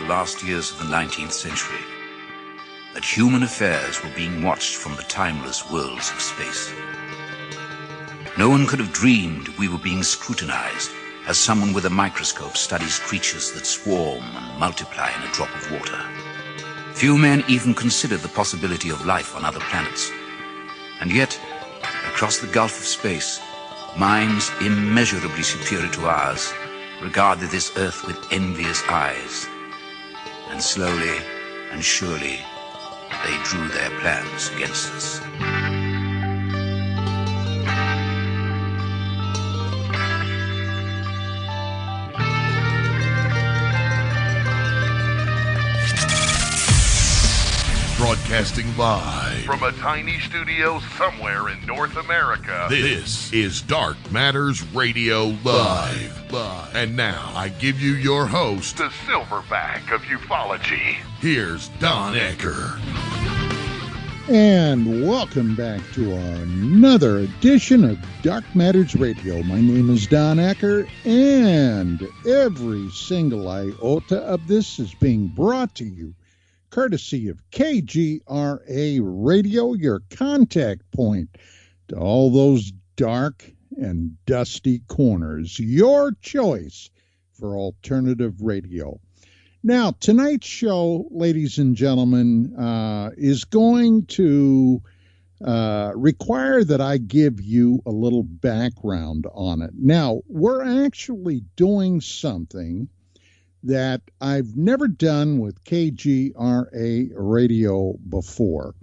last years of the 19th century, that human affairs were being watched from the timeless worlds of space. No one could have dreamed we were being scrutinized as someone with a microscope studies creatures that swarm and multiply in a drop of water. Few men even considered the possibility of life on other planets. And yet, across the gulf of space, minds immeasurably superior to ours regarded this Earth with envious eyes. And slowly and surely, they drew their plans against us. Broadcasting live from a tiny studio somewhere in North America. This is Dark Matters Radio Live. And now I give you your host, the silverback of ufology. Here's Don Ecker. And welcome back to another edition of Dark Matters Radio. My name is Don Ecker, and every single iota of this is being brought to you courtesy of KGRA Radio, your contact point to all those dark and dusty corners. Your choice for alternative radio. Now, tonight's show, ladies and gentlemen, is going to require that I give you a little background on it. Now, we're actually doing something that I've never done with KGRA Radio before.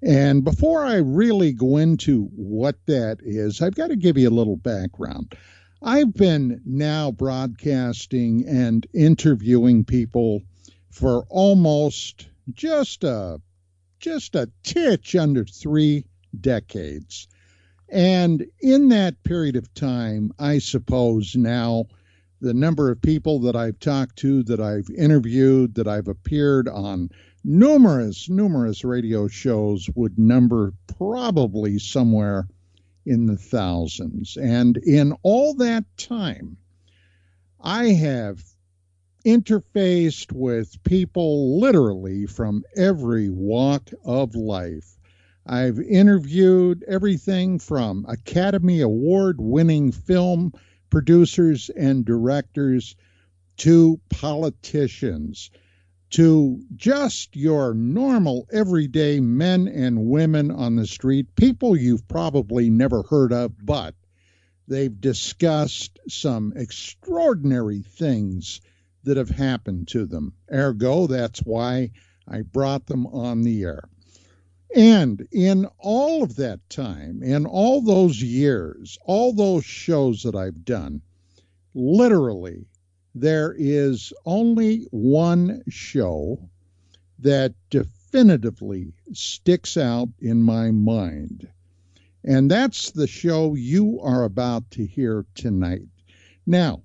And before I really go into what that is, I've got to give you a little background. I've been now broadcasting and interviewing people for almost just a titch under 3 decades. And in that period of time, I suppose now the number of people that I've talked to, that I've interviewed, that I've appeared on numerous radio shows would number probably somewhere in the thousands. And in all that time, I have interfaced with people literally from every walk of life. I've interviewed everything from Academy Award-winning film producers and directors to politicians to just your normal everyday men and women on the street, people you've probably never heard of, but they've discussed some extraordinary things that have happened to them. Ergo, that's why I brought them on the air. And in all of that time, in all those years, all those shows that I've done, literally, there is only one show that definitively sticks out in my mind. And that's the show you are about to hear tonight. Now,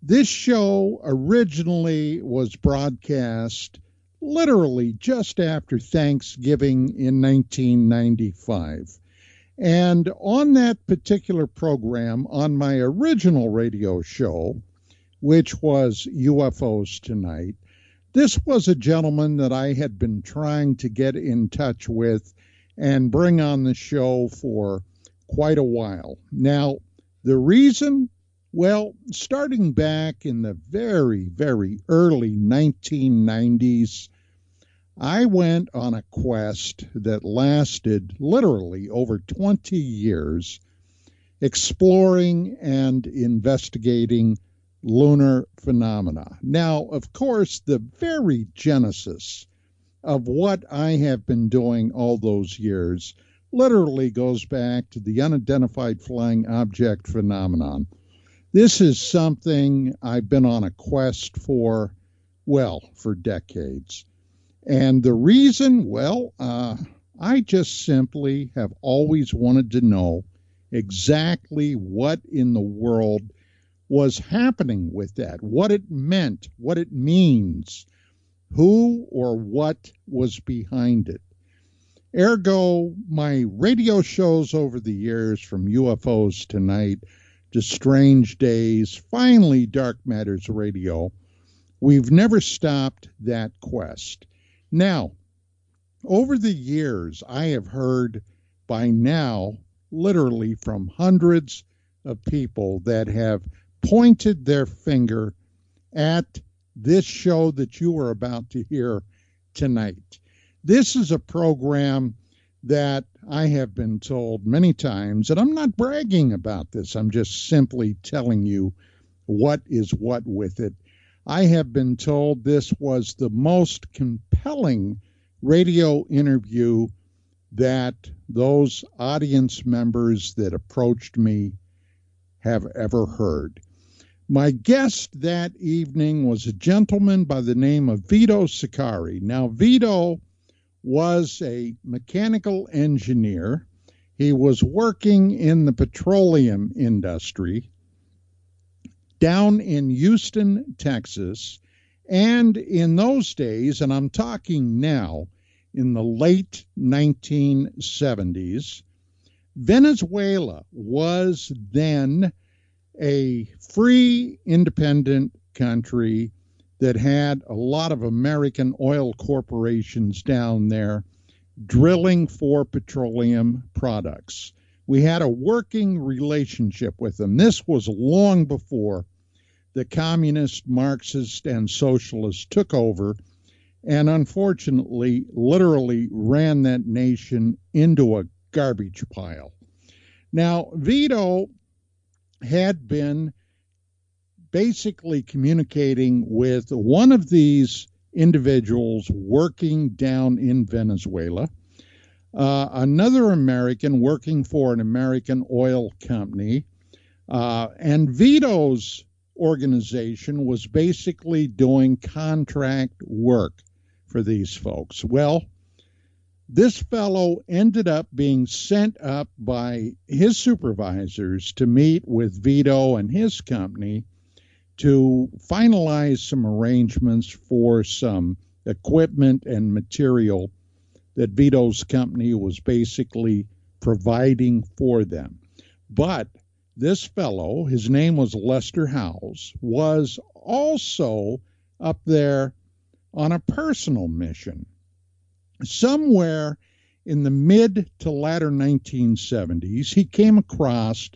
this show originally was broadcast literally just after Thanksgiving in 1995. And on that particular program, on my original radio show, which was UFOs Tonight, this was a gentleman that I had been trying to get in touch with and bring on the show for quite a while. Now, the reason? Well, starting back in the very, very early 1990s, I went on a quest that lasted literally over 20 years, exploring and investigating lunar phenomena. Now, of course, the very genesis of what I have been doing all those years literally goes back to the unidentified flying object phenomenon. This is something I've been on a quest for, well, for decades. And the reason, well, I just simply have always wanted to know exactly what in the world was happening with that, what it meant, what it means, who or what was behind it. Ergo, my radio shows over the years, from UFOs Tonight to Strange Days, finally Dark Matters Radio, We've never stopped that quest. Now, over the years, I have heard by now literally from hundreds of people that have pointed their finger at this show that you are about to hear tonight. This is a program that I have been told many times, and I'm not bragging about this, I'm just simply telling you what is what with it. I have been told this was the most compelling radio interview that those audience members that approached me have ever heard. My guest that evening was a gentleman by the name of Vito Saccheri. Now, Vito was a mechanical engineer. He was working in the petroleum industry down in Houston, Texas. And in those days, and I'm talking now, in the late 1970s, Venezuela was then a free, independent country that had a lot of American oil corporations down there drilling for petroleum products. We had a working relationship with them. This was long before the communist, Marxist, and socialists took over and unfortunately literally ran that nation into a garbage pile. Now, Vito had been basically communicating with one of these individuals working down in Venezuela, another American working for an American oil company, and Vito's organization was basically doing contract work for these folks. Well, this fellow ended up being sent up by his supervisors to meet with Vito and his company to finalize some arrangements for some equipment and material that Vito's company was basically providing for them. But this fellow, his name was Lester Howes, was also up there on a personal mission. Somewhere in the mid to latter 1970s, he came across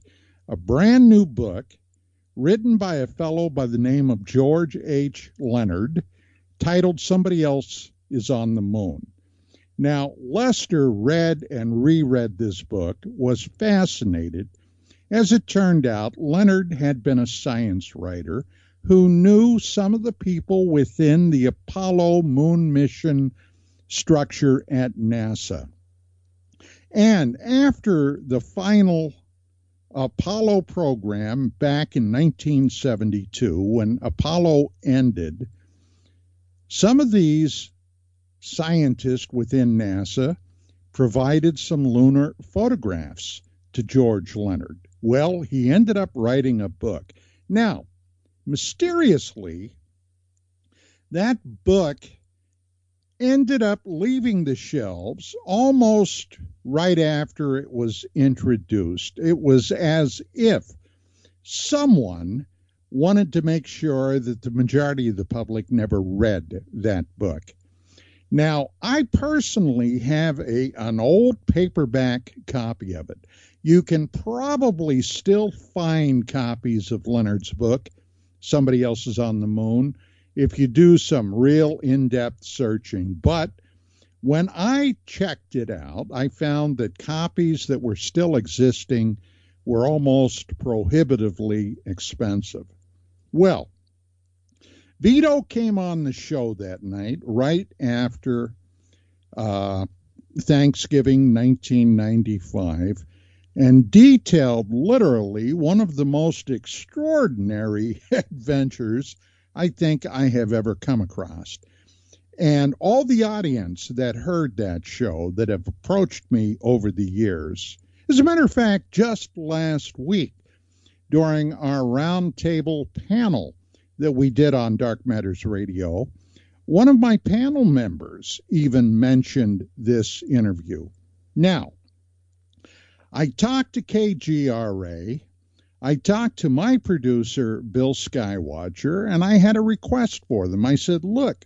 a brand new book written by a fellow by the name of George H. Leonard, titled Somebody Else is on the Moon. Now, Lester read and reread this book, was fascinated. As it turned out, Leonard had been a science writer who knew some of the people within the Apollo moon mission structure at NASA. And after the final Apollo program back in 1972, when Apollo ended, some of these scientists within NASA provided some lunar photographs to George Leonard. Well, he ended up writing a book. Now, mysteriously, that book ended up leaving the shelves almost right after it was introduced. It was as if someone wanted to make sure that the majority of the public never read that book. Now, I personally have an old paperback copy of it. You can probably still find copies of Leonard's book, Somebody Else is on the Moon, if you do some real in-depth searching. But when I checked it out, I found that copies that were still existing were almost prohibitively expensive. Well, Vito came on the show that night right after Thanksgiving 1995 and detailed literally one of the most extraordinary adventures I think I have ever come across. And all the audience that heard that show that have approached me over the years, as a matter of fact, just last week during our roundtable panel that we did on Dark Matters Radio, one of my panel members even mentioned this interview. Now, I talked to KGRA. I talked to my producer, Bill Skywatcher, and I had a request for them. I said, look,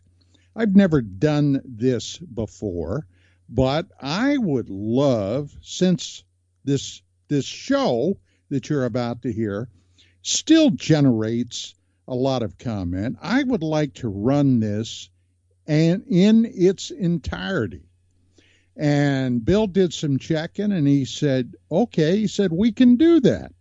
I've never done this before, but I would love, since this show that you're about to hear still generates a lot of comment, I would like to run this and in its entirety. And Bill did some checking, and he said, okay, he said, we can do that.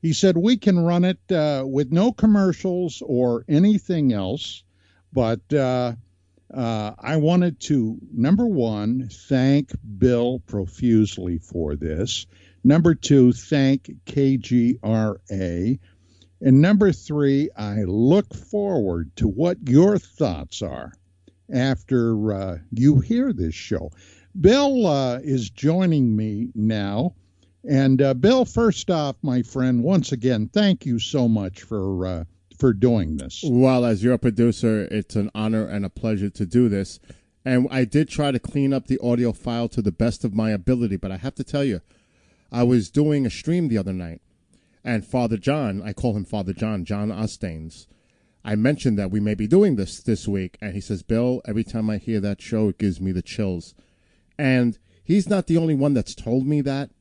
He said, we can run it with no commercials or anything else, but I wanted to, number one, thank Bill profusely for this. Number two, thank KGRA. And number three, I look forward to what your thoughts are after you hear this show. Bill is joining me now. And Bill, first off, my friend, once again, thank you so much for doing this. Well, as your producer, it's an honor and a pleasure to do this. And I did try to clean up the audio file to the best of my ability, but I have to tell you, I was doing a stream the other night, and Father John, I call him Father John Ostains, I mentioned that we may be doing this week, and he says, Bill, every time I hear that show, it gives me the chills. And he's not the only one that's told me that.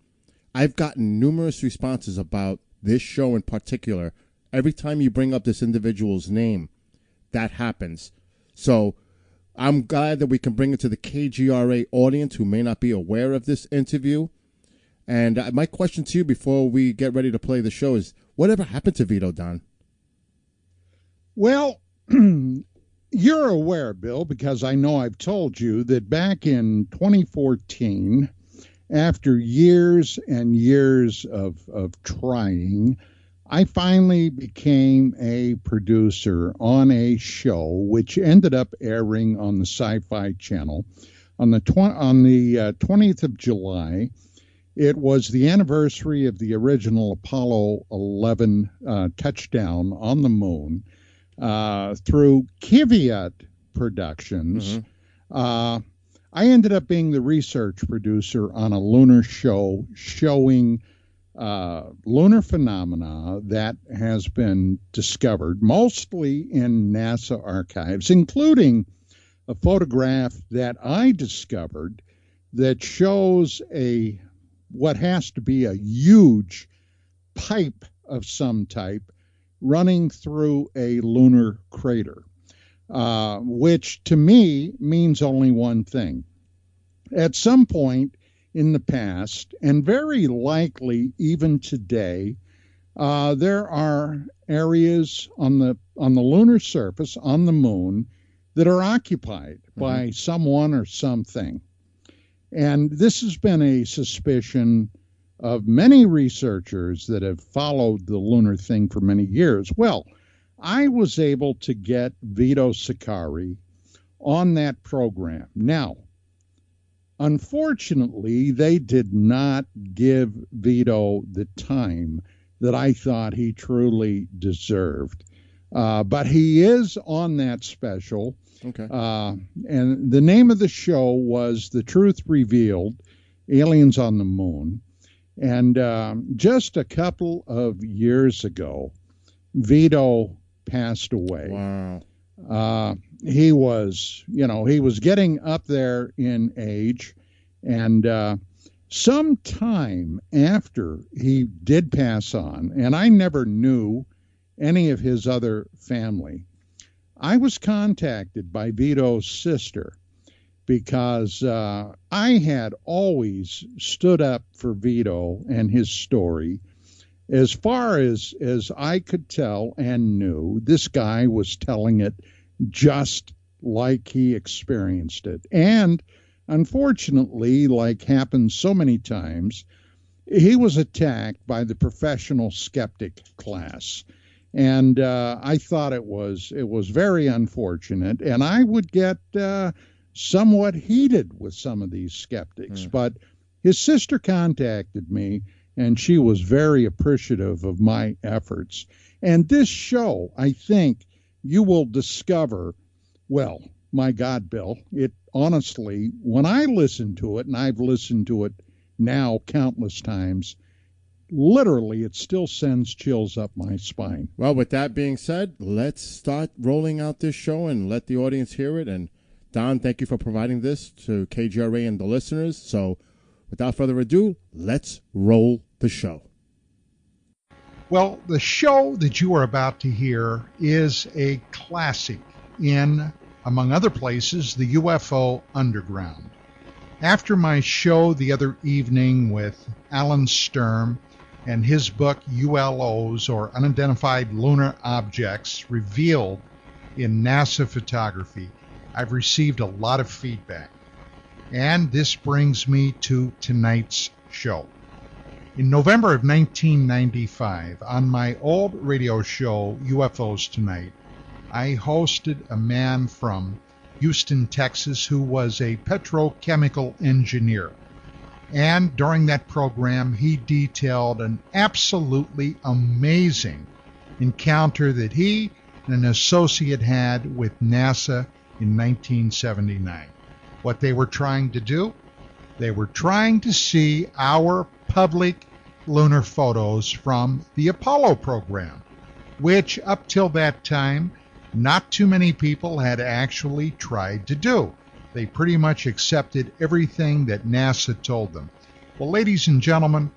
I've gotten numerous responses about this show in particular. Every time you bring up this individual's name, that happens. So I'm glad that we can bring it to the KGRA audience who may not be aware of this interview. And my question to you before we get ready to play the show is, whatever happened to Vito, Don? Well, you're aware, Bill, because I know I've told you that back in 2014, after years and years of trying, I finally became a producer on a show which ended up airing on the Sci-Fi Channel on the 20th of July. It was the anniversary of the original Apollo 11 touchdown on the moon through Kiviat Productions. Mm-hmm. I ended up being the research producer on a lunar show showing lunar phenomena that has been discovered mostly in NASA archives, including a photograph that I discovered that shows what has to be a huge pipe of some type running through a lunar crater, which to me means only one thing. At some point in the past, and very likely even today, there are areas on the lunar surface, on the moon, that are occupied by someone or something. And this has been a suspicion of many researchers that have followed the lunar thing for many years. Well, I was able to get Vito Saccheri on that program. Now, unfortunately, they did not give Vito the time that I thought he truly deserved. But he is on that special. Okay. And the name of the show was The Truth Revealed, Aliens on the Moon. And just a couple of years ago, Vito passed away. Wow. He was getting up there in age. And sometime after he did pass on, and I never knew any of his other family, I was contacted by Vito's sister because I had always stood up for Vito and his story. As far as I could tell and knew, this guy was telling it just like he experienced it. And unfortunately, like happens so many times, he was attacked by the professional skeptic class. And I thought it was very unfortunate, and I would get somewhat heated with some of these skeptics. But his sister contacted me, and she was very appreciative of my efforts. And this show, I think you will discover, well, my God, Bill, it honestly, when I listen to it, and I've listened to it now countless times, literally, it still sends chills up my spine. Well, with that being said, let's start rolling out this show and let the audience hear it. And Don, thank you for providing this to KGRA and the listeners. So without further ado, let's roll the show. Well, the show that you are about to hear is a classic in, among other places, the UFO Underground. After my show the other evening with Alan Sturm and his book ULOs, or Unidentified Lunar Objects, Revealed in NASA Photography, I've received a lot of feedback. And this brings me to tonight's show. In November of 1995, on my old radio show, UFOs Tonight, I hosted a man from Houston, Texas, who was a petrochemical engineer. And during that program, he detailed an absolutely amazing encounter that he and an associate had with NASA in 1979. What they were trying to do? They were trying to see our public lunar photos from the Apollo program, which up till that time, not too many people had actually tried to do. They pretty much accepted everything that NASA told them. Well, ladies and gentlemen,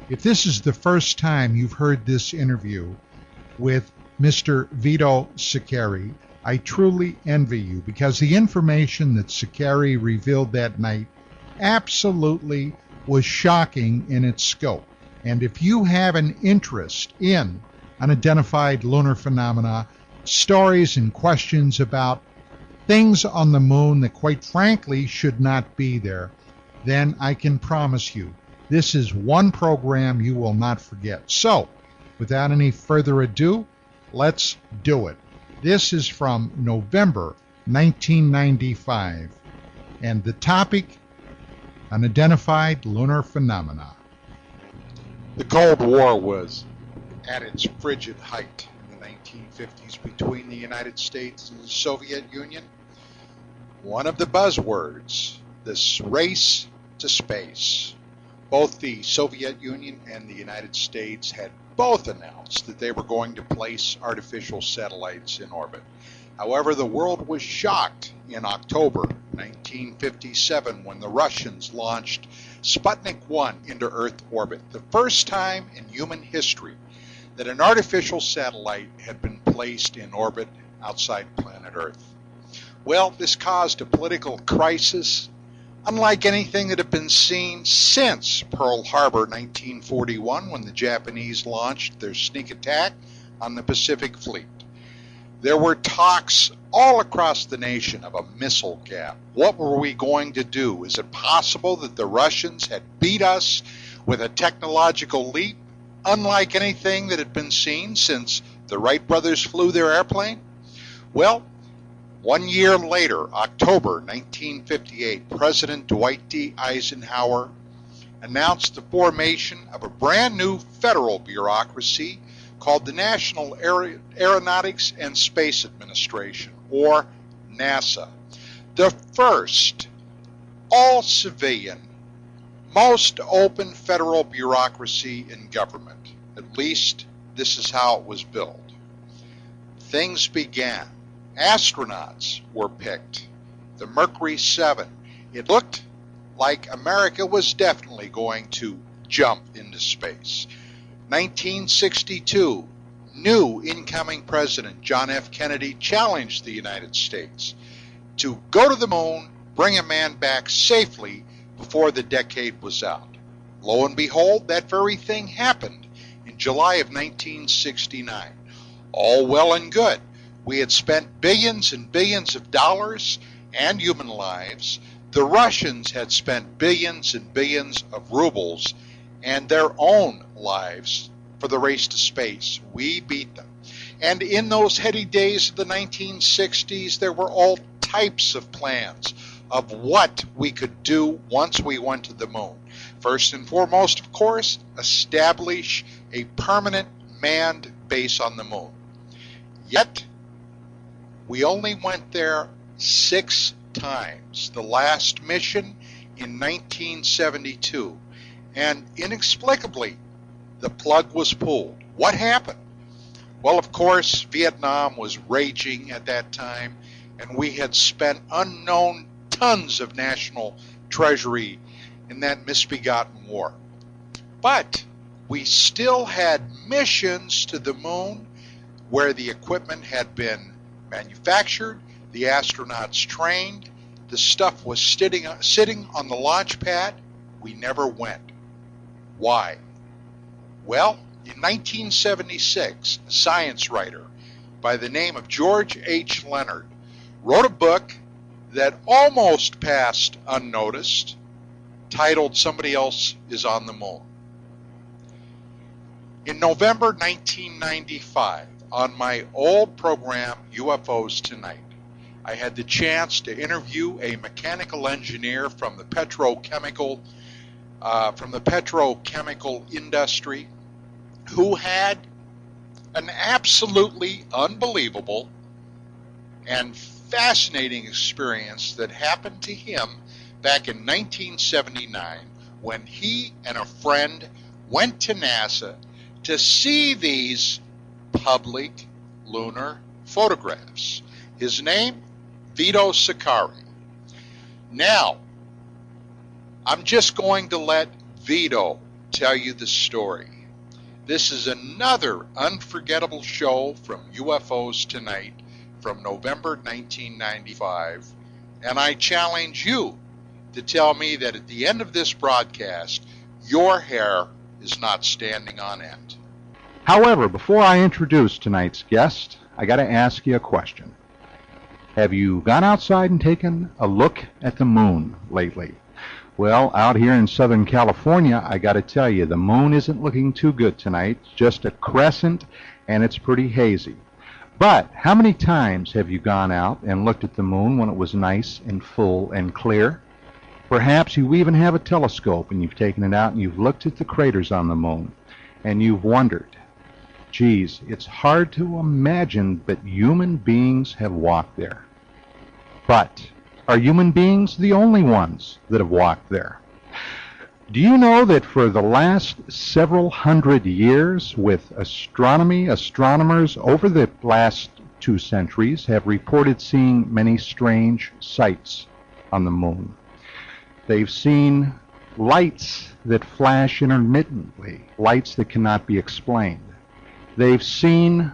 if this is the first time you've heard this interview with Mr. Vito Saccheri, I truly envy you, because the information that Saccheri revealed that night absolutely was shocking in its scope. And if you have an interest in unidentified lunar phenomena, stories and questions about things on the moon that quite frankly should not be there, then I can promise you this is one program you will not forget. So, without any further ado, let's do it. This is from November 1995, and the topic, unidentified lunar phenomena. The Cold War was at its frigid height in the 1950s between the United States and the Soviet Union. One of the buzzwords, this race to space. Both the Soviet Union and the United States had both announced that they were going to place artificial satellites in orbit. However, the world was shocked in October 1957 when the Russians launched Sputnik 1 into Earth orbit, the first time in human history that an artificial satellite had been placed in orbit outside planet Earth. Well, this caused a political crisis unlike anything that had been seen since Pearl Harbor 1941, when the Japanese launched their sneak attack on the Pacific Fleet. There were talks all across the nation of a missile gap. What were we going to do? Is it possible that the Russians had beat us with a technological leap unlike anything that had been seen since the Wright brothers flew their airplane? Well, 1 year later, October 1958, President Dwight D. Eisenhower announced the formation of a brand new federal bureaucracy called the National Aeronautics and Space Administration, or NASA, the first all-civilian, most open federal bureaucracy in government. At least, this is how it was built. Things began. Astronauts were picked. The Mercury 7. It looked like America was definitely going to jump into space. 1962, new incoming President John F. Kennedy challenged the United States to go to the moon, bring a man back safely before the decade was out. Lo and behold, that very thing happened in July of 1969. All well and good. We had spent billions and billions of dollars and human lives. The Russians had spent billions and billions of rubles and their own lives for the race to space. We beat them. And in those heady days of the 1960s, there were all types of plans of what we could do once we went to the moon. First and foremost, of course, establish a permanent manned base on the moon. Yet, we only went there 6 times. The last mission in 1972. And inexplicably, the plug was pulled. What happened? Well, of course, Vietnam was raging at that time, and we had spent unknown tons of national treasury in that misbegotten war. But we still had missions to the moon where the equipment had been manufactured, the astronauts trained, the stuff was sitting on the launch pad. We never went. Why? Well, in 1976, a science writer by the name of George H. Leonard wrote a book that almost passed unnoticed, titled Somebody Else is on the Moon. In November 1995, on my old program, UFOs Tonight, I had the chance to interview a mechanical engineer from the petrochemical industry who had an absolutely unbelievable and fascinating experience that happened to him back in 1979 when he and a friend went to NASA to see these public lunar photographs. His name, Vito Saccheri. Now, I'm just going to let Vito tell you the story. This is another unforgettable show from UFOs Tonight from November 1995, and I challenge you to tell me that at the end of this broadcast, your hair is not standing on end. However, before I introduce tonight's guest, I got to ask you a question. Have you gone outside and taken a look at the moon lately? Well, out here in Southern California, I got to tell you, the moon isn't looking too good tonight. It's just a crescent, and it's pretty hazy. But how many times have you gone out and looked at the moon when it was nice and full and clear? Perhaps you even have a telescope, and you've taken it out and you've looked at the craters on the moon, and you've wondered, geez, it's hard to imagine that human beings have walked there. But are human beings the only ones that have walked there? Do you know that for the last several hundred years with astronomy, astronomers over the last 2 centuries have reported seeing many strange sights on the moon? They've seen lights that flash intermittently, lights that cannot be explained. They've seen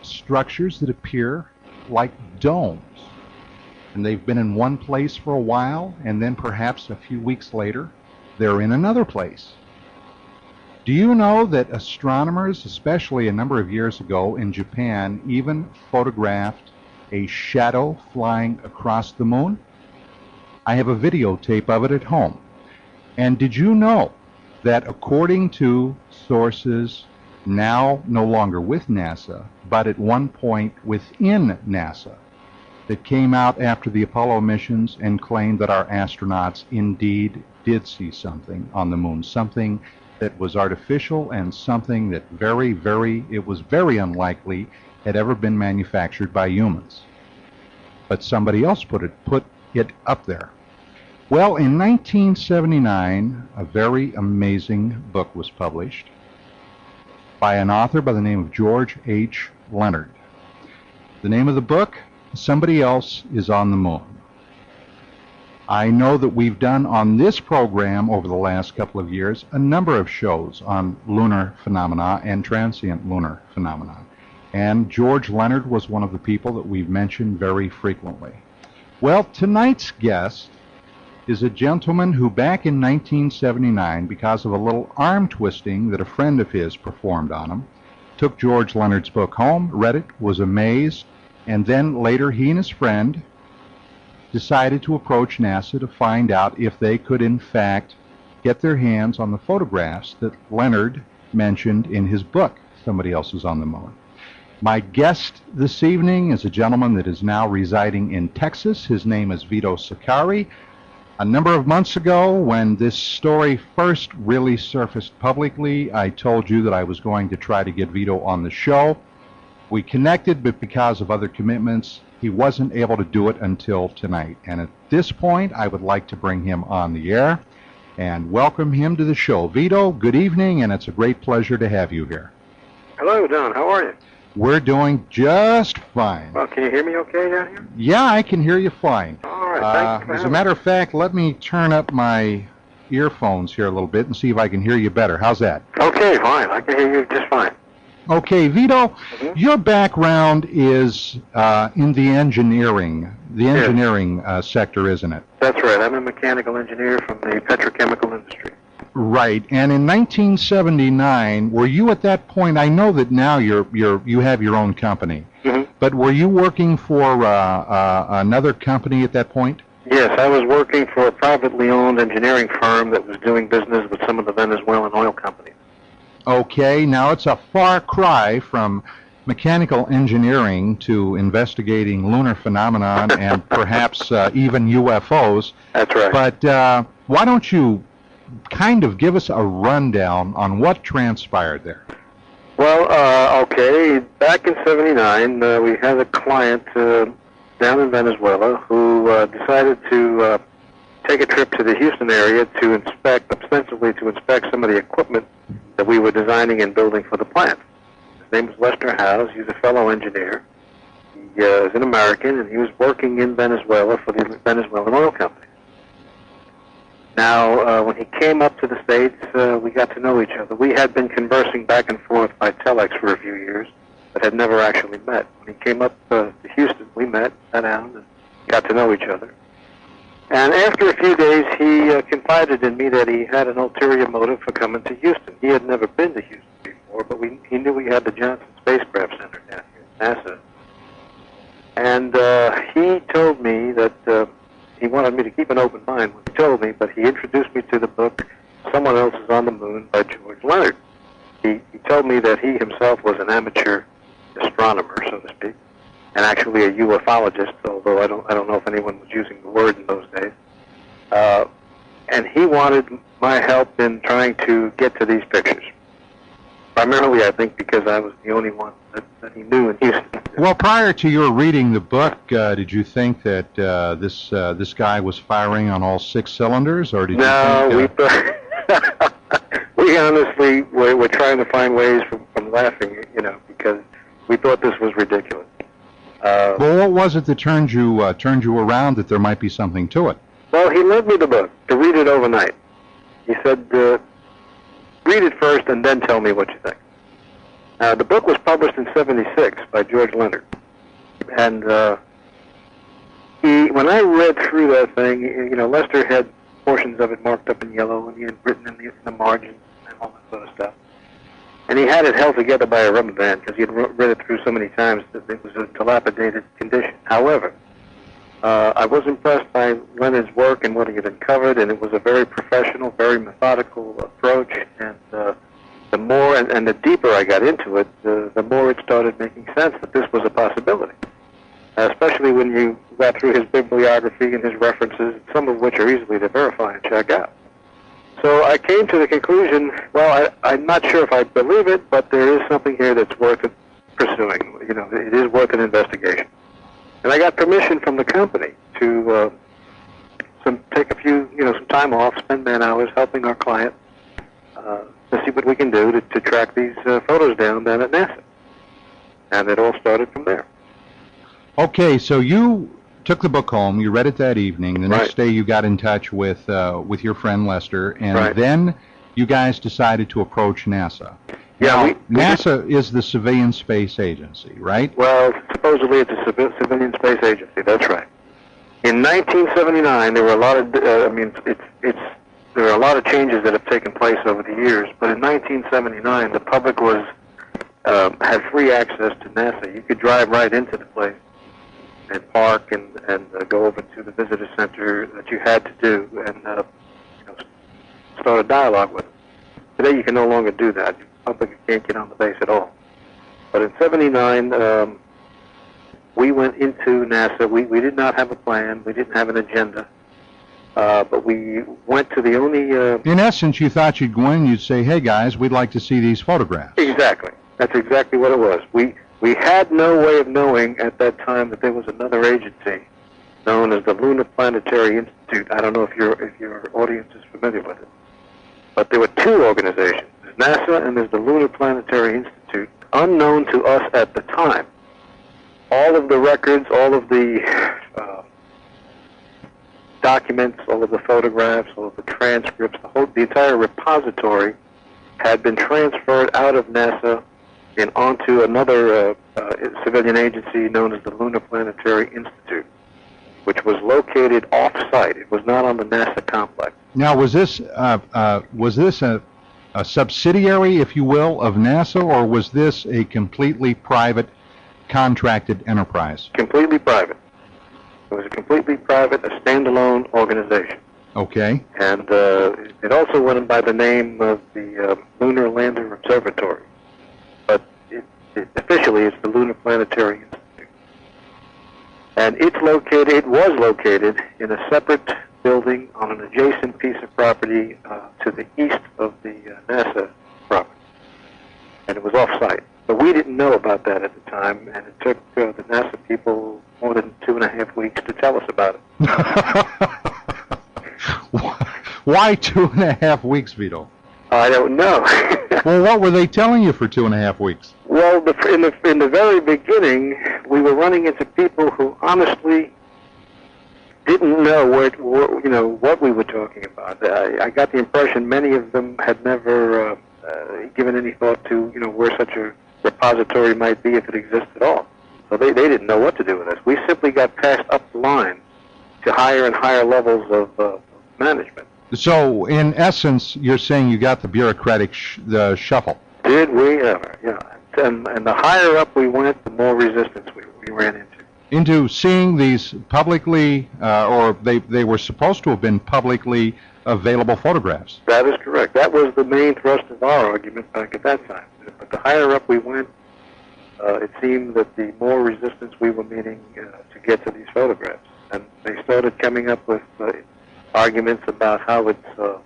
structures that appear like domes. And they've been in one place for a while, and then perhaps a few weeks later, they're in another place. Do you know that astronomers, especially a number of years ago in Japan, even photographed a shadow flying across the moon? I have a videotape of it at home. And did you know that according to sources now no longer with NASA, but at one point within NASA, that came out after the Apollo missions and claimed that our astronauts indeed did see something on the moon, something that was artificial and something that it was very unlikely had ever been manufactured by humans. But somebody else put it up there. Well, in 1979, a very amazing book was published by an author by the name of George H. Leonard. The name of the book, Somebody Else is on the Moon. I know that we've done on this program over the last couple of years a number of shows on lunar phenomena and transient lunar phenomena. And George Leonard was one of the people that we've mentioned very frequently. Well, tonight's guest is a gentleman who back in 1979, because of a little arm twisting that a friend of his performed on him, took George Leonard's book home, read it, was amazed, and then later he and his friend decided to approach NASA to find out if they could in fact get their hands on the photographs that Leonard mentioned in his book, Somebody Else is on the Moon. My guest this evening is a gentleman that is now residing in Texas. His name is Vito Saccheri. A number of months ago, when this story first really surfaced publicly, I told you that I was going to try to get Vito on the show. We connected, but because of other commitments, he wasn't able to do it until tonight. And at this point, I would like to bring him on the air. and welcome him to the show. Vito, good evening, and it's a great pleasure to have you here. Hello, Don. How are you? We're doing just fine. Well, can you hear me okay down here? Yeah, I can hear you fine. All right, thanks. As a matter of fact, let me turn up my earphones here a little bit and see if I can hear you better. How's that? Okay, fine. I can hear you just fine. Okay, Vito, your background is in the engineering sector, isn't it? That's right. I'm a mechanical engineer from the petrochemical industry. Right. And in 1979, were you at that point? I know that now you have your own company, but were you working for another company at that point? Yes, I was working for a privately owned engineering firm that was doing business with some of the Venezuelan oil companies. Okay. Now it's a far cry from mechanical engineering to investigating lunar phenomenon and perhaps even UFOs. That's right. But why don't you kind of give us a rundown on what transpired there? Well, okay, back in '79, we had a client down in Venezuela who decided to take a trip to the Houston area to ostensibly to inspect some of the equipment that we were designing and building for the plant. His name is Lester Howes. He's a fellow engineer. He is an American, and he was working in Venezuela for the Venezuelan oil company. Now, when he came up to the States, we got to know each other. We had been conversing back and forth by telex for a few years, but had never actually met. When he came up to Houston, we met, sat down, and got to know each other. And after a few days, he confided in me that he had an ulterior motive for coming to Houston. He had never been to Houston before, but he knew we had the Johnson Spacecraft Center down here at NASA. And he told me that he wanted me to keep an open mind when he told me, but he introduced me to the book Someone Else is on the Moon by George Leonard. He told me that he himself was an amateur astronomer, so to speak, and actually a ufologist, although I don't know if anyone was using the word in those days. And he wanted my help in trying to get to these pictures. Primarily, I think, because I was the only one that he knew in Houston. Well, prior to your reading the book, did you think that this guy was firing on all 6 cylinders, or did you think? No, we honestly were trying to find ways from laughing, because we thought this was ridiculous. Well, what was it that turned you around that there might be something to it? Well, he lent me the book to read it overnight. He said, read it first and then tell me what you think. The book was published in '76 by George Leonard. And when I read through that thing, Lester had portions of it marked up in yellow, and he had written in the margins and all that sort of stuff. And he had it held together by a rubber band because he had read it through so many times that it was a dilapidated condition. However, I was impressed by Leonard's work and what he had uncovered, and it was a very professional, very methodical approach. And the more and the deeper I got into it, the more it started making sense that this was a possibility. Especially when you got through his bibliography and his references, some of which are easily to verify and check out. So I came to the conclusion, well, I'm not sure if I believe it, but there is something here that's worth pursuing. It is worth an investigation. And I got permission from the company to take some time off, spend man hours helping our client to see what we can do to track these photos down at NASA. And it all started from there. Okay, so you took the book home, you read it that evening, the next day you got in touch with your friend Lester, and then you guys decided to approach NASA. Yeah, NASA is the civilian space agency, right? Well, supposedly it's a civilian space agency, that's right. In 1979, there were a lot of, there are a lot of changes that have taken place over the years, but in 1979, the public had free access to NASA. You could drive right into the place and park and go over to the visitor center that you had to do and start a dialogue with them. Today you can no longer do that. The public can't get on the base at all. But in '79, we went into NASA. We did not have a plan. We didn't have an agenda. But we went to the only... in essence, you thought you'd go in, you'd say, hey guys, we'd like to see these photographs. Exactly. That's exactly what it was. We had no way of knowing at that time that there was another agency known as the Lunar Planetary Institute. I don't know if your audience is familiar with it, but there were two organizations. There's NASA and there's the Lunar Planetary Institute, unknown to us at the time. All of the records, all of the documents, all of the photographs, all of the transcripts, the entire repository had been transferred out of NASA and onto another civilian agency known as the Lunar Planetary Institute, which was located off-site. It was not on the NASA complex. Now, was this a subsidiary, if you will, of NASA, or was this a completely private, contracted enterprise? Completely private. It was a completely private, a standalone organization. Okay. And it also went by the name of the Lunar Lander Observatory. But officially it's the Lunar Planetary Institute. And it was located in a separate building on an adjacent piece of property to the east of the NASA property. And it was off-site. But we didn't know about that at the time, and it took the NASA people more than 2.5 weeks to tell us about it. Why 2.5 weeks, Vito? I don't know. Well, what were they telling you for 2.5 weeks? Well, in the very beginning, we were running into people who honestly didn't know what we were talking about. I got the impression many of them had never given any thought to where such a repository might be if it exists at all. So they didn't know what to do with us. We simply got passed up the line to higher and higher levels of management. So, in essence, you're saying you got the bureaucratic the shuffle. Did we ever? Yeah. And the higher up we went, the more resistance we ran into. Into seeing these publicly, or they were supposed to have been publicly available photographs. That is correct. That was the main thrust of our argument back at that time. But the higher up we went, it seemed that the more resistance we were meeting to get to these photographs. And they started coming up with arguments about how it's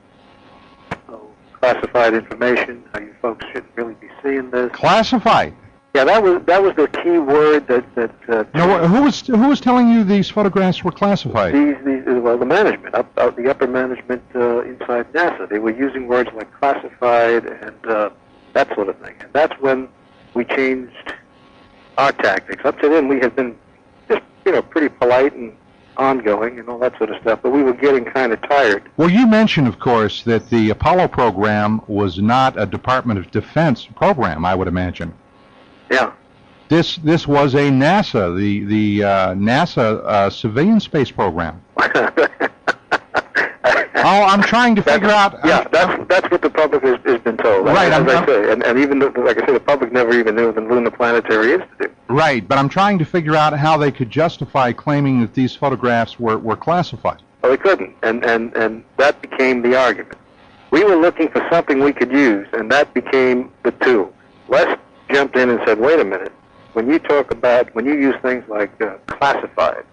classified information, how you folks shouldn't really be seeing this. Classified? Yeah, that was the key word that. No, who was telling you these photographs were classified? The management, the upper management inside NASA. They were using words like classified and that sort of thing. And that's when we changed our tactics. Up to then, we had been just pretty polite and ongoing and all that sort of stuff, but we were getting kind of tired. Well, you mentioned, of course, that the Apollo program was not a Department of Defense program, I would imagine. Yeah. This was a NASA, the NASA civilian space program. I'm trying to figure out. Yeah, that's what the public has been told. Right, as I say, and even like I say, the public never even knew the Lunar Planetary Institute. Right, but I'm trying to figure out how they could justify claiming that these photographs were classified. Well, they couldn't, and that became the argument. We were looking for something we could use, and that became the tool. Les jumped in and said, "Wait a minute. When you use things like classified,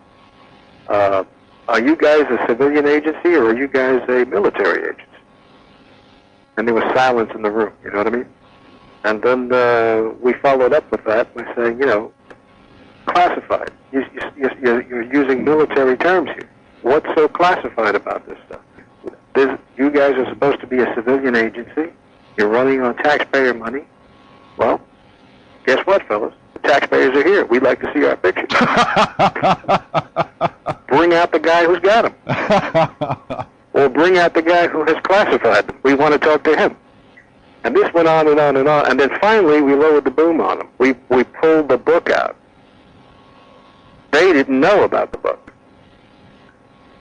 are you guys a civilian agency or are you guys a military agency?" And there was silence in the room, you know what I mean? And then we followed up with that by saying, classified. You're using military terms here. What's so classified about this stuff? You guys are supposed to be a civilian agency. You're running on taxpayer money. Well, guess what, fellas? The taxpayers are here. We'd like to see our pictures. Bring out the guy who's got them. Or bring out the guy who has classified them. We want to talk to him. And this went on and on and on. And then finally, we lowered the boom on them. We pulled the book out. They didn't know about the book.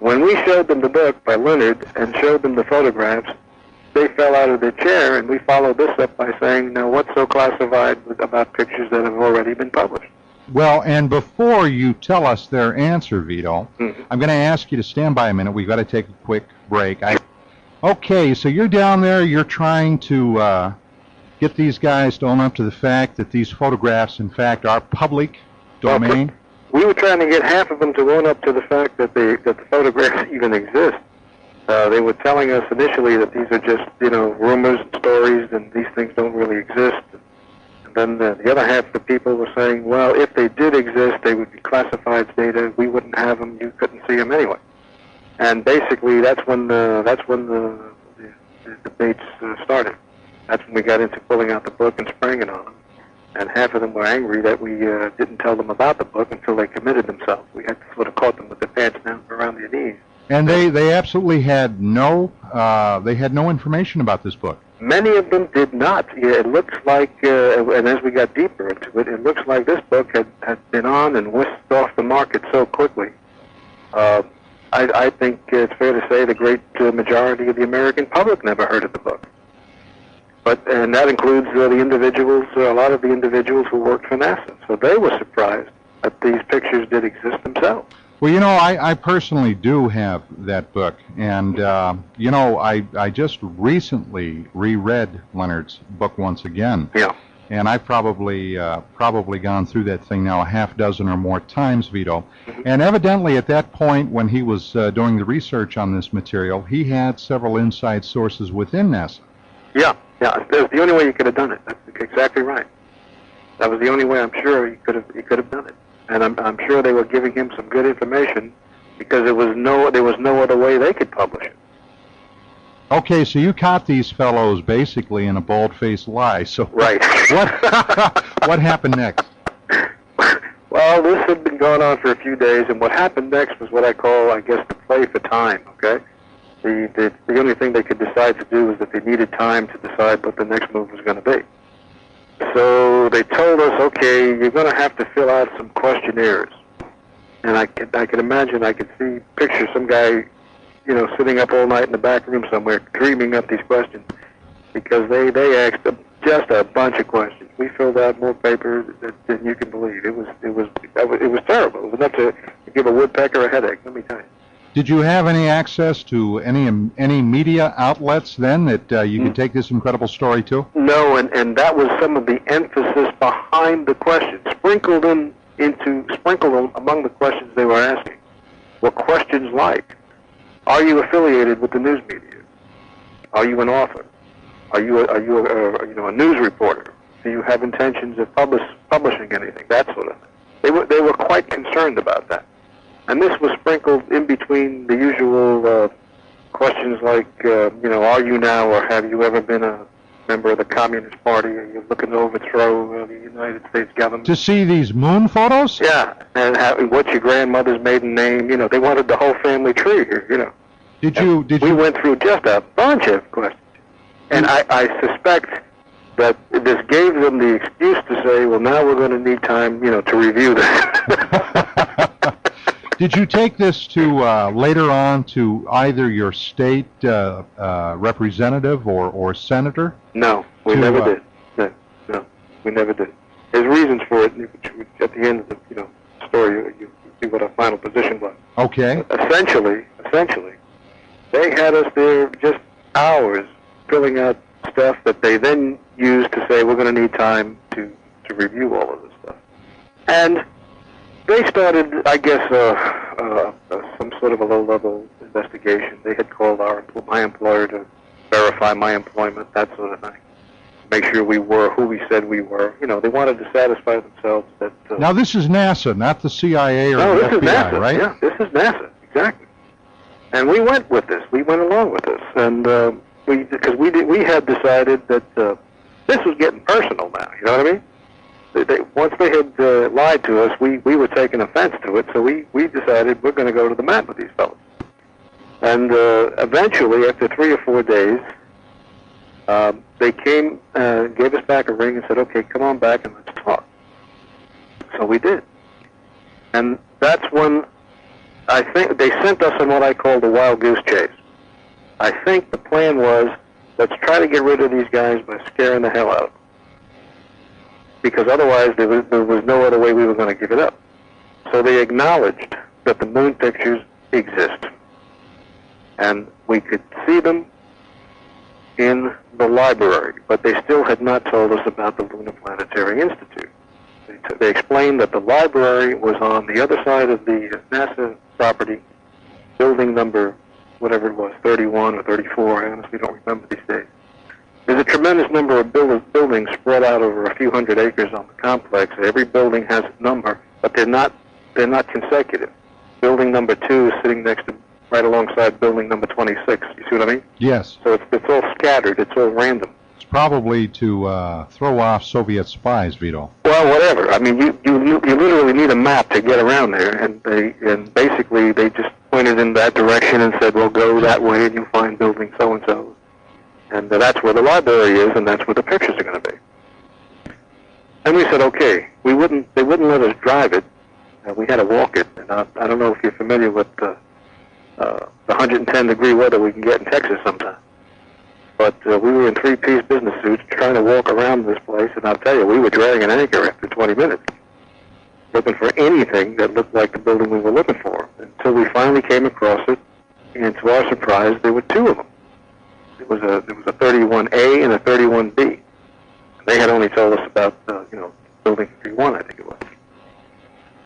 When we showed them the book by Leonard and showed them the photographs, they fell out of their chair, and we followed this up by saying, now what's so classified about pictures that have already been published? Well, and before you tell us their answer, Vito, I'm going to ask you to stand by a minute. We've got to take a quick break. Okay, so you're down there. You're trying to get these guys to own up to the fact that these photographs, in fact, are public domain. We were trying to get half of them to own up to the fact that the photographs even exist. They were telling us initially that these are just, rumors and stories, and these things don't really exist. And then the other half of the people were saying, well, if they did exist, they would be classified data. We wouldn't have them. You couldn't see them anyway. And basically, that's when the debates started. That's when we got into pulling out the book and spraying it on them. And half of them were angry that we didn't tell them about the book until they committed themselves. We had to sort of caught them with their pants down around their knees. And they absolutely had no information about this book. Many of them did not. Yeah, it looks like, and as we got deeper into it, it looks like this book had been on and whisked off the market so quickly. I think it's fair to say the great majority of the American public never heard of the book. And that includes the individuals, a lot of the individuals who worked for NASA. So they were surprised that these pictures did exist themselves. Well, I personally do have that book, and I just recently reread Leonard's book once again. Yeah. And I've probably gone through that thing now a half dozen or more times, Vito. Mm-hmm. And evidently, at that point, when he was doing the research on this material, he had several inside sources within NASA. Yeah. That's the only way you could have done it. That's exactly right. That was the only way I'm sure he could have done it. And I'm sure they were giving him some good information because there was no other way they could publish it. Okay, so you caught these fellows basically in a bald-faced lie. So right. What happened next? Well, this had been going on for a few days, and what happened next was what I call, I guess, the play for time. Okay, the only thing they could decide to do was that they needed time to decide what the next move was going to be. So they told us, okay, you're going to have to fill out some questionnaires. And I could imagine, I could see, picture some guy, sitting up all night in the back room somewhere, dreaming up these questions, because they asked just a bunch of questions. We filled out more paper than you can believe. It was terrible. It was enough to give a woodpecker a headache. Let me tell you. Did you have any access to any media outlets then that you could take this incredible story to? No, and that was some of the emphasis behind the questions, sprinkled among the questions they were asking. Were questions like, are you affiliated with the news media? Are you an author? Are you a news reporter? Do you have intentions of publishing anything? That sort of thing. They were quite concerned about that. And this was sprinkled in between the usual questions like, are you now or have you ever been a member of the Communist Party? Are you looking to overthrow the United States government? To see these moon photos? Yeah, and what's your grandmother's maiden name? They wanted the whole family tree here, We went through just a bunch of questions. And I suspect that this gave them the excuse to say, well, now we're going to need time, to review this. Did you take this to later on to either your state representative or senator? No, we never did. No, we never did. There's reasons for it. At the end of the story, you see what our final position was. Okay. Essentially, they had us there just hours filling out stuff that they then used to say we're going to need time to review all of this stuff. And they started, I guess, some sort of a low-level investigation. They had called my employer to verify my employment, that sort of thing. Make sure we were who we said we were. They wanted to satisfy themselves that... now, this is NASA, not the CIA or the FBI, this is NASA, right? Yeah, this is NASA, exactly. And we went with this. We went along with this. And because we had decided that this was getting personal now, you know what I mean? Once they had lied to us, we were taking offense to it, so we decided we're going to go to the mat with these fellows. And eventually, after 3 or 4 days, they came, gave us back a ring and said, okay, come on back and let's talk. So we did. And that's when I think they sent us on what I call the wild goose chase. I think the plan was, let's try to get rid of these guys by scaring the hell out of them. Because otherwise there was no other way we were going to give it up. So they acknowledged that the moon pictures exist. And we could see them in the library, but they still had not told us about the Lunar Planetary Institute. They explained that the library was on the other side of the NASA property, building number, whatever it was, 31 or 34, I honestly don't remember these days. There's a tremendous number of buildings spread out over a few hundred acres on the complex. Every building has a number, but they're not consecutive. Building number 2 is sitting right alongside building number 26. You see what I mean? Yes. So it's all scattered. It's all random. It's probably to throw off Soviet spies, Vito. Well, whatever. I mean, you literally need a map to get around there, and basically they just pointed in that direction and said, well, go that way and you'll find building so and so, and that's where the library is, and that's where the pictures are going to be. And we said, okay. They wouldn't let us drive it. We had to walk it. And I don't know if you're familiar with the 110-degree weather we can get in Texas sometimes. But we were in 3-piece business suits trying to walk around this place, and I'll tell you, we were dragging an anchor after 20 minutes, looking for anything that looked like the building we were looking for, until we finally came across it, and to our surprise, there were 2 of them. There was a 31A and a 31B. They had only told us about, building 31, I think it was.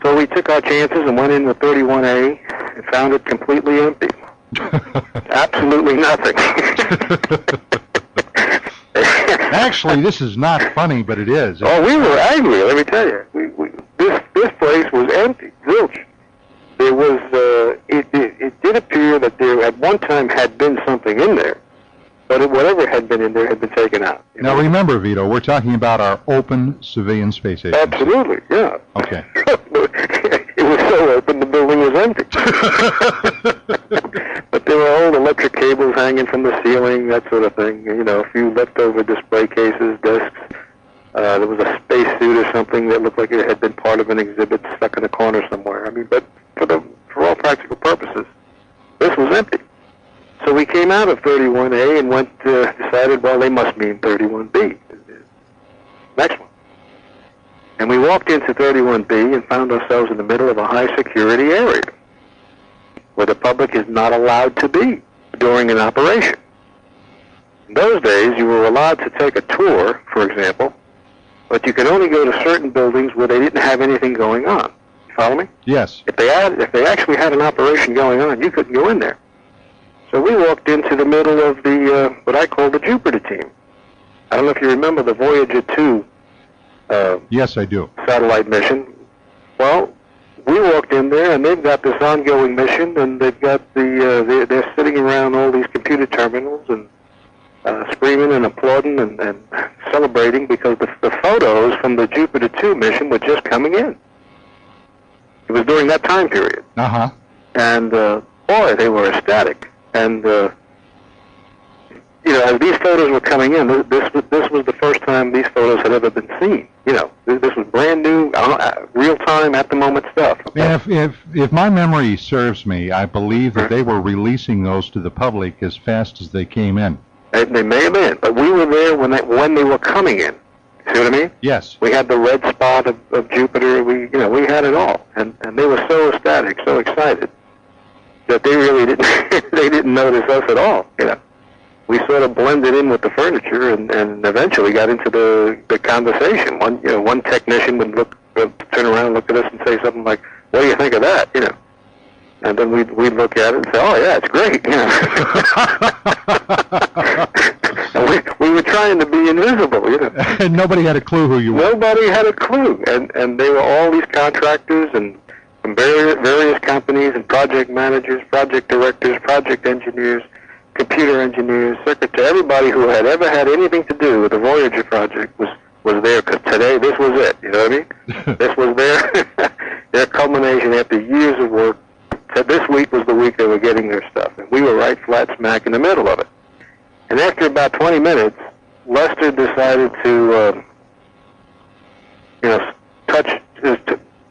So we took our chances and went in with 31A and found it completely empty. Absolutely nothing. Actually, this is not funny, but it is. Oh, we were angry, let me tell you. This place was empty, zilch. There was, it did appear that there at one time had been something in there, but whatever had been in there had been taken out. Now remember, Vito, we're talking about our open civilian space agency. Absolutely, yeah. Okay. It was so open, the building was empty. But there were old electric cables hanging from the ceiling, that sort of thing. A few leftover display cases, desks. There was a space suit or something that looked like it had been part of an exhibit stuck in a corner somewhere. I mean, but for all practical purposes, this was empty. So we came out of 31A and decided, well, they must mean 31B. Next one. And we walked into 31B and found ourselves in the middle of a high-security area where the public is not allowed to be during an operation. In those days, you were allowed to take a tour, for example, but you could only go to certain buildings where they didn't have anything going on. You follow me? Yes. If they actually had an operation going on, you couldn't go in there. So we walked into the middle of the what I call the Jupiter team. I don't know if you remember the Voyager 2. Yes, I do. Satellite mission. Well, we walked in there, and they've got this ongoing mission, and they've got they're sitting around all these computer terminals and screaming and applauding and celebrating because the photos from the Jupiter 2 mission were just coming in. It was during that time period. Uh-huh. And boy, they were ecstatic. And as these photos were coming in, this was the first time these photos had ever been seen. This was brand new, real time, at the moment stuff. And if my memory serves me, I believe that they were releasing those to the public as fast as they came in. They may have been, but we were there when they were coming in. See what I mean? Yes. We had the red spot of Jupiter. We had it all, and they were so ecstatic, so excited that they really didn't notice us at all. We sort of blended in with the furniture, and eventually got into the conversation. One technician would turn around and look at us and say something like, "What do you think of that?" And then we'd look at it and say, "Oh yeah, it's great." And we were trying to be invisible, And nobody had a clue who you were. Nobody had a clue, and they were all these contractors and from various companies and project managers, project directors, project engineers, computer engineers, secretary. Everybody who had ever had anything to do with the Voyager project was there, because today this was it. You know what I mean? This was their culmination after years of work. So this week was the week they were getting their stuff, and we were right flat smack in the middle of it. And after about 20 minutes, Lester decided to,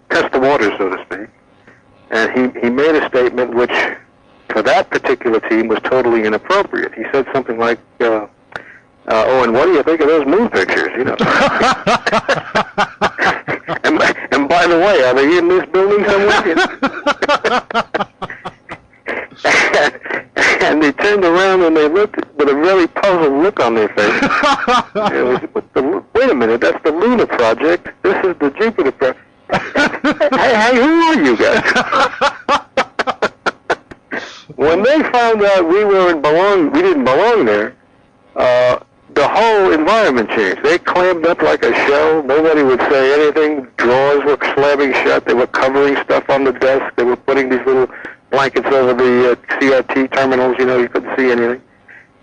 test the water, so to speak. And he made a statement which, for that particular team, was totally inappropriate. He said something like, "Oh, and what do you think of those moon pictures?" And by the way, are they in this building somewhere? And they turned around and they looked with a really puzzled look on their face. Wait a minute, that's the Lunar Project. This is the Jupiter Project. Hey, who are you guys? When they found out we didn't belong there, the whole environment changed. They clammed up like a shell. Nobody would say anything. Drawers were slamming shut. They were covering stuff on the desk. They were putting these little blankets over the CRT terminals. You couldn't see anything.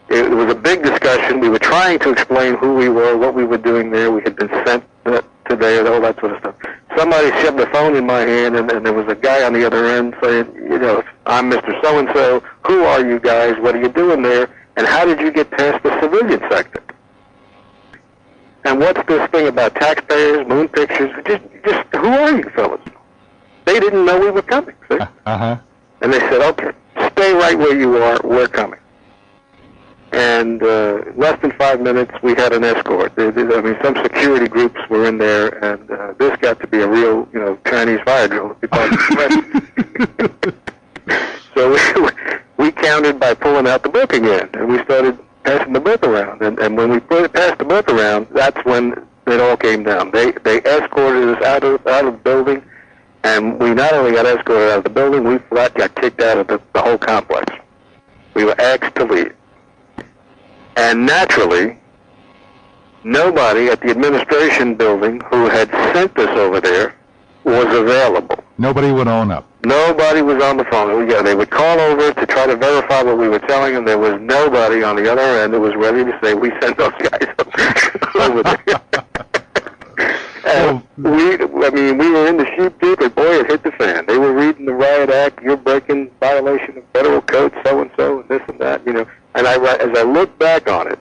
It was a big discussion. We were trying to explain who we were, what we were doing there. We had been sent to there, all that sort of stuff. Somebody shoved the phone in my hand, and there was a guy on the other end saying, I'm Mr. So-and-so. Who are you guys? What are you doing there? And how did you get past the civilian sector? And what's this thing about taxpayers, moon pictures? Just who are you fellas? They didn't know we were coming. See? Uh-huh. And they said, okay, stay right where you are. We're coming. And less than 5 minutes, we had an escort. Some security groups were in there, and this got to be a real, Chinese fire drill. So we counted by pulling out the book again, and we started passing the book around. And when we passed the book around, that's when it all came down. They escorted us out of the building, and we not only got escorted out of the building, we flat got kicked out of the whole complex. We were asked to leave. And naturally, nobody at the administration building who had sent us over there was available. Nobody would own up. Nobody was on the phone. They would call over to try to verify what we were telling them. There was nobody on the other end who was ready to say, we sent those guys over there. And we were in the sheep dip, and boy, it hit the fan. They were reading the riot act. You're breaking violation of federal code, so-and-so, and this and that, And as I look back on it,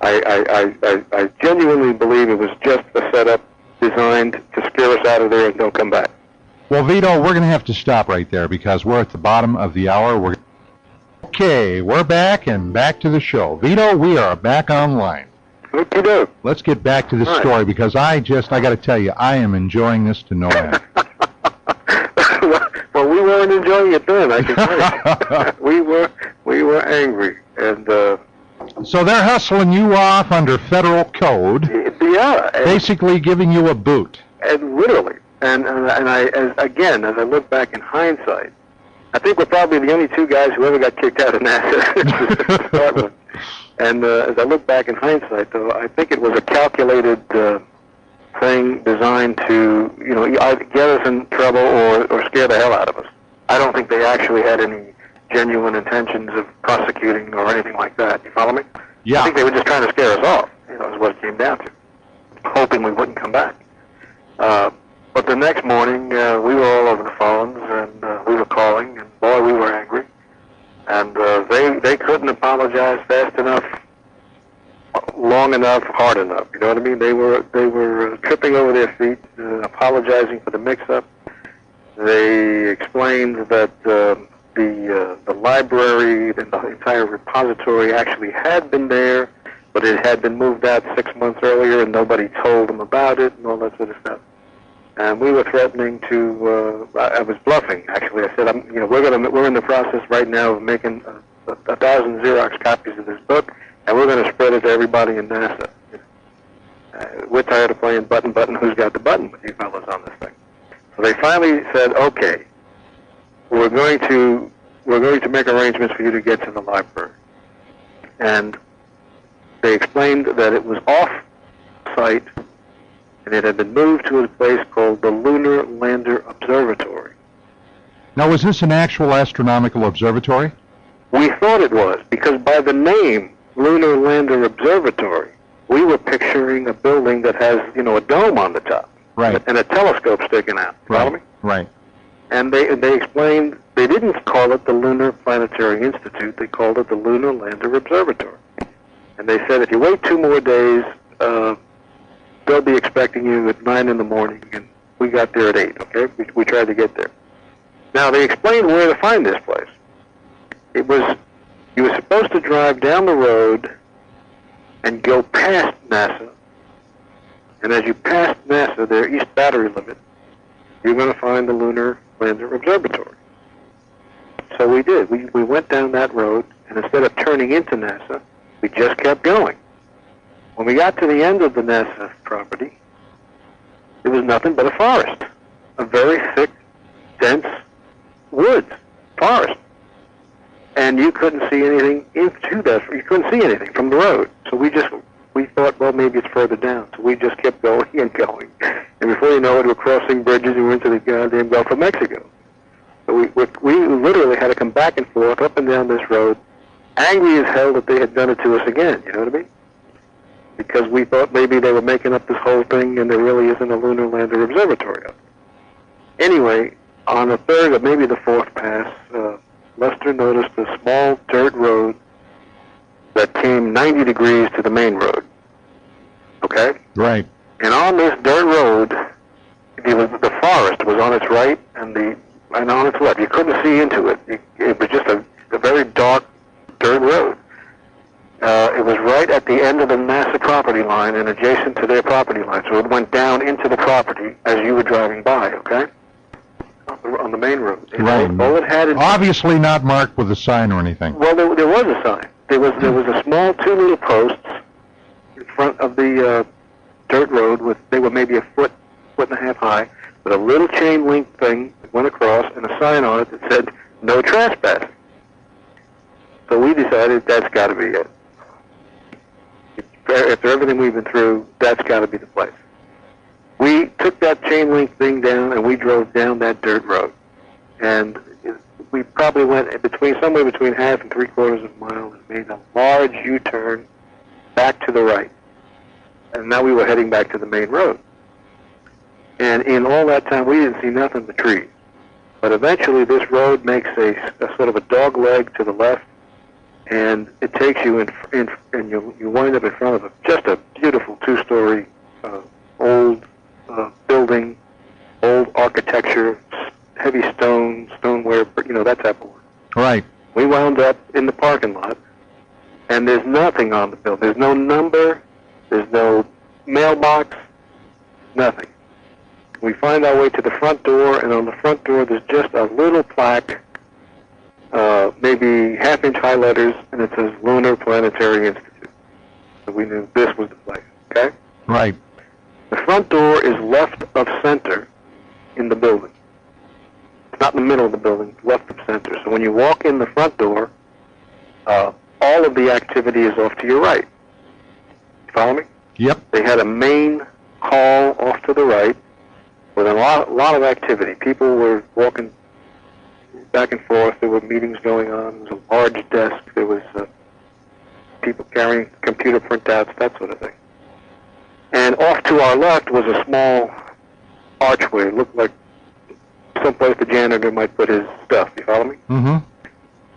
I genuinely believe it was just a setup designed to scare us out of there and don't come back. Well, Vito, we're going to have to stop right there because we're at the bottom of the hour. Okay, we're back and back to the show. Vito, we are back online. Okay, let's get back to the story because I got to tell you, I am enjoying this to no end. Well, we weren't enjoying it then, I can tell you. We were angry, and so they're hustling you off under federal code. Yeah, basically giving you a boot. And literally, and as I look back in hindsight, I think we're probably the only two guys who ever got kicked out of NASA to start with. And as I look back in hindsight, though, I think it was a calculated thing designed to, either get us in trouble or scare the hell out of us. I don't think they actually had any genuine intentions of prosecuting or anything like that. You follow me? Yeah. I think they were just trying to scare us off, is what it came down to, hoping we wouldn't come back. But the next morning, we were all over the phones, and we were calling, and boy, we were angry. And they couldn't apologize fast enough, long enough, hard enough. You know what I mean? They were tripping over their feet, apologizing for the mix-up. They explained that the library and the entire repository actually had been there, but it had been moved out 6 months earlier, and nobody told them about it, and all that sort of stuff. And we were threatening to. I was bluffing, actually. I said, we're in the process right now of making 1,000 Xerox copies of this book, and we're going to spread it to everybody in NASA. We're tired of playing button, who's got the button with you fellas on this thing. So they finally said, okay, we're going to make arrangements for you to get to the library. And they explained that it was off-site, and it had been moved to a place called the Lunar Lander Observatory. Now, was this an actual astronomical observatory? We thought it was, because by the name Lunar Lander Observatory, we were picturing a building that has, a dome on the top. Right. And a telescope sticking out. Follow me? Right. And they explained they didn't call it the Lunar Planetary Institute. They called it the Lunar Lander Observatory. And they said if you wait 2 more days, they'll be expecting you at 9 in the morning. And we got there at 8, okay? We tried to get there. Now, they explained where to find this place. You were supposed to drive down the road and go past NASA. And as you pass NASA, their East Battery Limit, you're going to find the Lunar Lander Observatory. So we did. We went down that road, and instead of turning into NASA, we just kept going. When we got to the end of the NASA property, it was nothing but a forest, a very thick, dense woods, forest. And you couldn't see anything into that. You couldn't see anything from the road. So we just we thought, well, maybe it's further down. So we just kept going and going. And before you know it, we're crossing bridges and we're into the goddamn Gulf of Mexico. So we literally had to come back and forth up and down this road, angry as hell that they had done it to us again, you know what I mean? Because we thought maybe they were making up this whole thing and there really isn't a lunar lander observatory up. Anyway, on the third or maybe the fourth pass, Lester noticed a small dirt road that came 90 degrees to the main road. Okay? Right. And on this dirt road, the forest was on its right and on its left. You couldn't see into it. It was just a very dark dirt road. It was right at the end of the NASA property line and adjacent to their property line. So it went down into the property as you were driving by, okay? On the main road. Right. All it had Obviously not marked with a sign or anything. Well, there was a sign. There was a small 2 little posts in front of the dirt road. They were maybe a foot and a half high, with a little chain link thing that went across and a sign on it that said, "No trespassing." So we decided that's got to be it. After everything we've been through, that's got to be the place. We took that chain link thing down and we drove down that dirt road. And we probably went somewhere between half and 3/4 of a mile and made a large U-turn back to the right. And now we were heading back to the main road. And in all that time, we didn't see nothing but trees. But eventually, this road makes a sort of a dog leg to the left, and it takes you and you wind up in front of just a beautiful 2-story old building, old architecture, heavy stoneware, that type of work. Right. We wound up in the parking lot, and there's nothing on the building. There's no number, there's no mailbox, nothing. We find our way to the front door, and on the front door there's just a little plaque, maybe half-inch high letters, and it says Lunar Planetary Institute. So we knew this was the place, okay? Right. The front door is left of center in the building. It's not in the middle of the building, it's left of center. So when you walk in the front door, all of the activity is off to your right. You follow me? Yep. They had a main hall off to the right with a lot of activity. People were walking back and forth. There were meetings going on. There was a large desk. There was people carrying computer printouts, that sort of thing. And off to our left was a small archway. It looked like someplace the janitor might put his stuff. You follow me? Mm-hmm.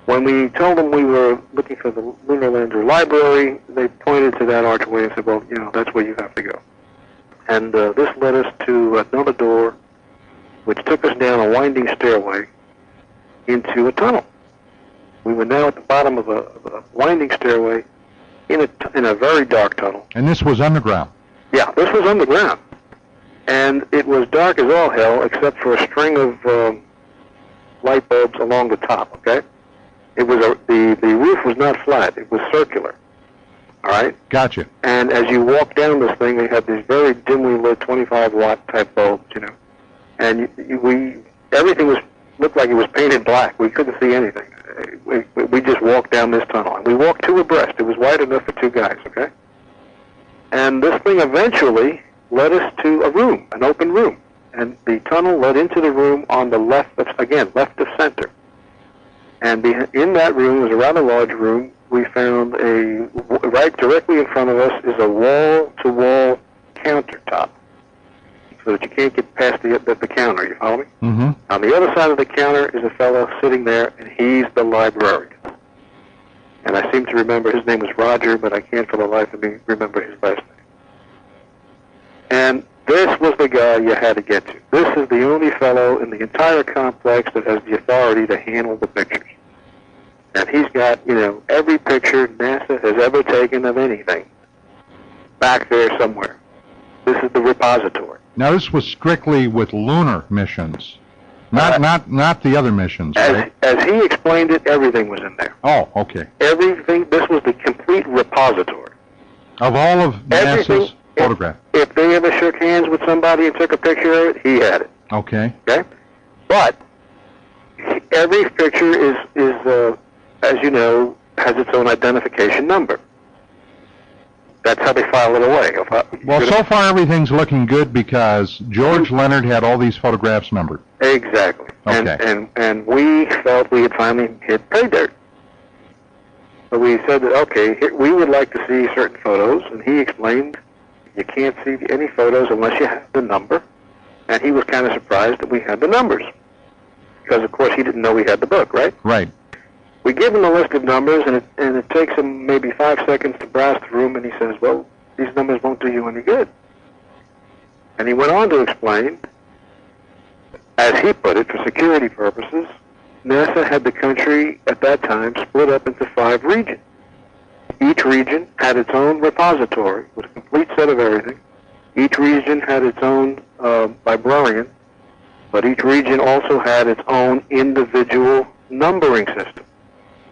When we told them we were looking for the Lunar Lander Library, they pointed to that archway and said, well, that's where you have to go. And this led us to another door, which took us down a winding stairway into a tunnel. We were now at the bottom of a winding stairway in a very dark tunnel. And this was underground? Yeah, this was underground. And it was dark as all hell, except for a string of light bulbs along the top, okay? It was the roof was not flat. It was circular. All right? Gotcha. And as you walk down this thing, they had these very dimly lit 25-watt type bulbs, And everything looked like it was painted black. We couldn't see anything. We just walked down this tunnel. And we walked two abreast. It was wide enough for two guys, okay? And this thing eventually led us to a room, an open room. And the tunnel led into the room on the left of center. And in that room, it was a rather large room, we found right directly in front of us is a wall-to-wall countertop, so that you can't get past the counter, you follow me? Mm-hmm. On the other side of the counter is a fellow sitting there, and he's the librarian. And I seem to remember his name was Roger, but I can't for the life of me remember his last name. And this was the guy you had to get to. This is the only fellow in the entire complex that has the authority to handle the pictures. And he's got, every picture NASA has ever taken of anything back there somewhere. This is the repository. Now, this was strictly with lunar missions, not the other missions, right? As he explained it, everything was in there. Oh, okay. Everything. This was the complete repository Of all of NASA's photographs. If they ever shook hands with somebody and took a picture of it, he had it. Okay. Okay? But every picture is as you know, has its own identification number. That's how they file it away. Well, so far everything's looking good because George Leonard had all these photographs numbered. Exactly. Okay. And we felt we had finally hit pay dirt. So we said that, okay, we would like to see certain photos, and he explained you can't see any photos unless you have the number, and he was kind of surprised that we had the numbers, because, of course, he didn't know we had the book, right? Right. We give him a list of numbers, and it takes him maybe 5 seconds to browse the room, and he says, well, these numbers won't do you any good. And he went on to explain, as he put it, for security purposes, NASA had the country at that time split up into 5 regions. Each region had its own repository with a complete set of everything. Each region had its own librarian, but each region also had its own individual numbering system.